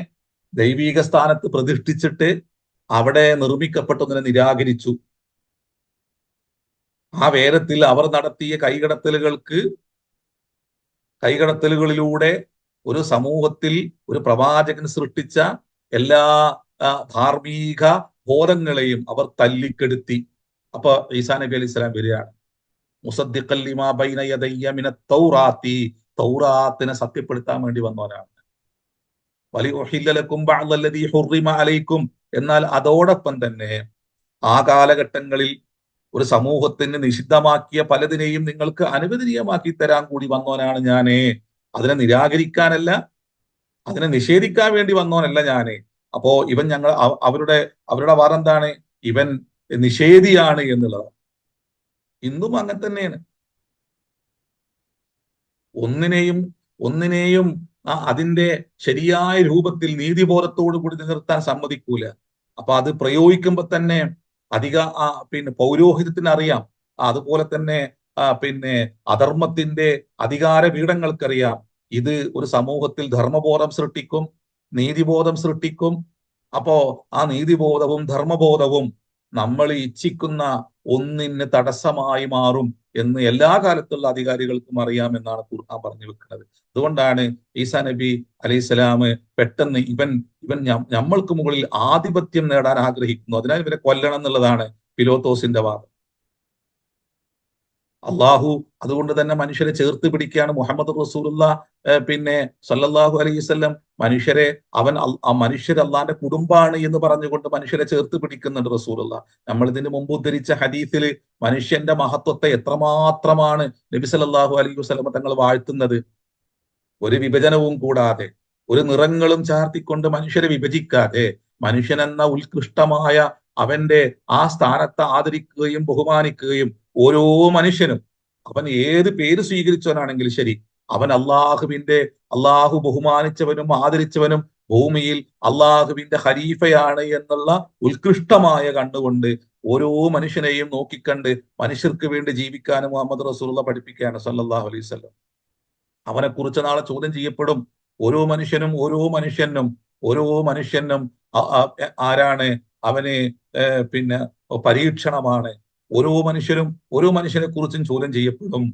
Speaker 1: ദൈവീക സ്ഥാനത്ത് പ്രതിഷ്ഠിച്ചിട്ട് അവിടെ നിർമ്മിക്കപ്പെട്ടതിനെ നിരാകരിച്ചു. ആ വേദത്തിൽ അവർ നടത്തിയ കൈകടത്തലുകളിലൂടെ ഒരു സമൂഹത്തിൽ ഒരു പ്രവാചകൻ സൃഷ്ടിച്ച എല്ലാ ധാർമ്മിക ബോധങ്ങളെയും അവർ തല്ലിക്കെടുത്തി. അപ്പൊ ഈസാ നബി അലൈഹി സ്വലാം വരികയാണ്. മുസദ്ദിഖൻ ലിമാ ബൈന യദയ്യ മിനത് തൗറാത്തി, തൗറാത്തിനെ സത്യപ്പെടുത്താൻ വേണ്ടി വന്നവനാണ്. വലിഉഹില്ല ലക്കും ബഅദല്ലദീ ഹുർറിമ അലൈക്കും, എന്നാൽ അതോടൊപ്പം തന്നെ ആ കാലഘട്ടങ്ങളിൽ ഒരു സമൂഹത്തിന് നിഷിദ്ധമാക്കിയ പലതിനെയും നിങ്ങൾക്ക് അനുവദനീയമാക്കി തരാൻ കൂടി വന്നവനാണ് ഞാനേ. അതിനെ നിരാകരിക്കാനല്ല, അതിനെ നിഷേധിക്കാൻ വേണ്ടി വന്നവനല്ല ഞാനേ. അപ്പോ ഇവൻ അവരുടെ വാദം എന്താണ്? ഇവൻ നിഷേധിയാണ് എന്നുള്ളതാണ്. ഇന്നും അങ്ങനെ തന്നെയാണ്. ഒന്നിനെയും അതിന്റെ ശരിയായ രൂപത്തിൽ നീതിബോധത്തോടു കൂടി നിലനിർത്താൻ സമ്മതിക്കൂല. അപ്പൊ അത് പ്രയോഗിക്കുമ്പോ തന്നെ പൗരോഹിത്യത്തിന് അറിയാം, അതുപോലെ തന്നെ അധർമ്മത്തിന്റെ അധികാര പീഠങ്ങൾക്കറിയാം ഇത് ഒരു സമൂഹത്തിൽ ധർമ്മബോധം സൃഷ്ടിക്കും, നീതിബോധം സൃഷ്ടിക്കും. അപ്പോ ആ നീതിബോധവും ധർമ്മബോധവും നമ്മൾ ഇച്ഛിക്കുന്ന ഒന്നിന് തടസ്സമായി മാറും എന്ന് എല്ലാ കാലത്തുള്ള അധികാരികൾക്കും അറിയാമെന്നാണ് ഖുർആൻ പറഞ്ഞു വെക്കുന്നത്. അതുകൊണ്ടാണ് ഈസാ നബി അലൈഹി സ്വലാം പെട്ടെന്ന് ഇവൻ നമ്മൾക്ക് മുകളിൽ ആധിപത്യം നേടാൻ ആഗ്രഹിക്കുന്നു, അതിനാൽ ഇവരെ കൊല്ലണം എന്നുള്ളതാണ് പിലോത്തോസിന്റെ വാദം. അള്ളാഹു അതുകൊണ്ട് തന്നെ മനുഷ്യരെ ചേർത്ത് പിടിക്കുകയാണ്. മുഹമ്മദ് റസൂലുള്ളാഹി സല്ലല്ലാഹു അലൈഹി വസല്ലം മനുഷ്യർ അള്ളാന്റെ കുടുംബാണ് എന്ന് പറഞ്ഞുകൊണ്ട് മനുഷ്യരെ ചേർത്ത് പിടിക്കുന്നുണ്ട് റസൂലുള്ളാഹി. നമ്മൾ ഇതിന് മുമ്പ് ഉദ്ധരിച്ച ഹദീസിൽ മനുഷ്യന്റെ മഹത്വത്തെ എത്രമാത്രമാണ് നബി സല്ലല്ലാഹു അലൈഹി വസല്ലം തങ്ങൾ വാഴ്ത്തുന്നത്. ഒരു വിഭജനവും കൂടാതെ, ഒരു നിറങ്ങളും ചാർത്തിക്കൊണ്ട് മനുഷ്യരെ വിഭജിക്കാതെ, മനുഷ്യനെന്ന ഉത്കൃഷ്ടമായ അവന്റെ ആ സ്ഥാനത്തെ ആദരിക്കുകയും ബഹുമാനിക്കുകയും ഓരോ മനുഷ്യനും അവൻ ഏത് പേര് സ്വീകരിച്ചവനാണെങ്കിലും ശരി, അവൻ അള്ളാഹു ബഹുമാനിച്ചവനും ആദരിച്ചവനും ഭൂമിയിൽ അള്ളാഹുവിന്റെ ഖലീഫയാണ് എന്നുള്ള ഉത്കൃഷ്ടമായ കണ്ടുകൊണ്ട് ഓരോ മനുഷ്യനെയും നോക്കിക്കണ്ട് മനുഷ്യർക്ക് വേണ്ടി ജീവിക്കാനും മുഹമ്മദ് റസൂലുള്ളാഹി പഠിപ്പിക്കുകയാണ് സല്ലല്ലാഹു അലൈഹി വസല്ലം. അവനെ കുറിച്ച് നാളെ ചോദ്യം ചെയ്യപ്പെടും. ഓരോ മനുഷ്യനും ആരാണ്? അവന് പരീക്ഷണമാണ്. ഓരോ മനുഷ്യനെ കുറിച്ചും ചോദ്യം ചെയ്യപ്പെടും.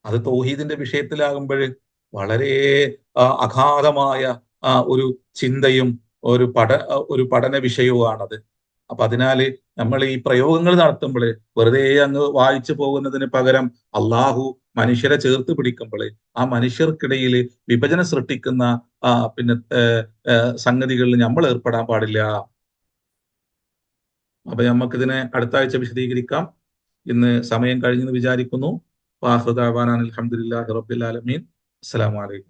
Speaker 1: അത് തൗഹീദിന്റെ വിഷയത്തിലാകുമ്പോൾ വളരെ അഗാധമായ ഒരു ചിന്തയും ഒരു പഠന വിഷയവുമാണത്. അപ്പൊ അതിനാല് നമ്മൾ ഈ പ്രയോഗങ്ങൾ നടത്തുമ്പോൾ വെറുതെ അങ്ങ് വായിച്ചു പോകുന്നതിന് പകരം അള്ളാഹു മനുഷ്യരെ ചേർത്ത് പിടിക്കുമ്പോൾ ആ മനുഷ്യർക്കിടയിൽ വിഭജനം സൃഷ്ടിക്കുന്ന സംഗതികളിൽ നമ്മൾ ഏർപ്പെടാൻ പാടില്ല. അപ്പൊ നമുക്കിതിനെ അടുത്ത ആഴ്ച വിശദീകരിക്കാം. ഇന്ന് സമയം കഴിഞ്ഞെന്ന് വിചാരിക്കുന്നു. വാഹൃദ അൽഹംദുലില്ലാഹി റബ്ബിൽ ആലമീൻ. അസ്സലാമു അലൈക്കും.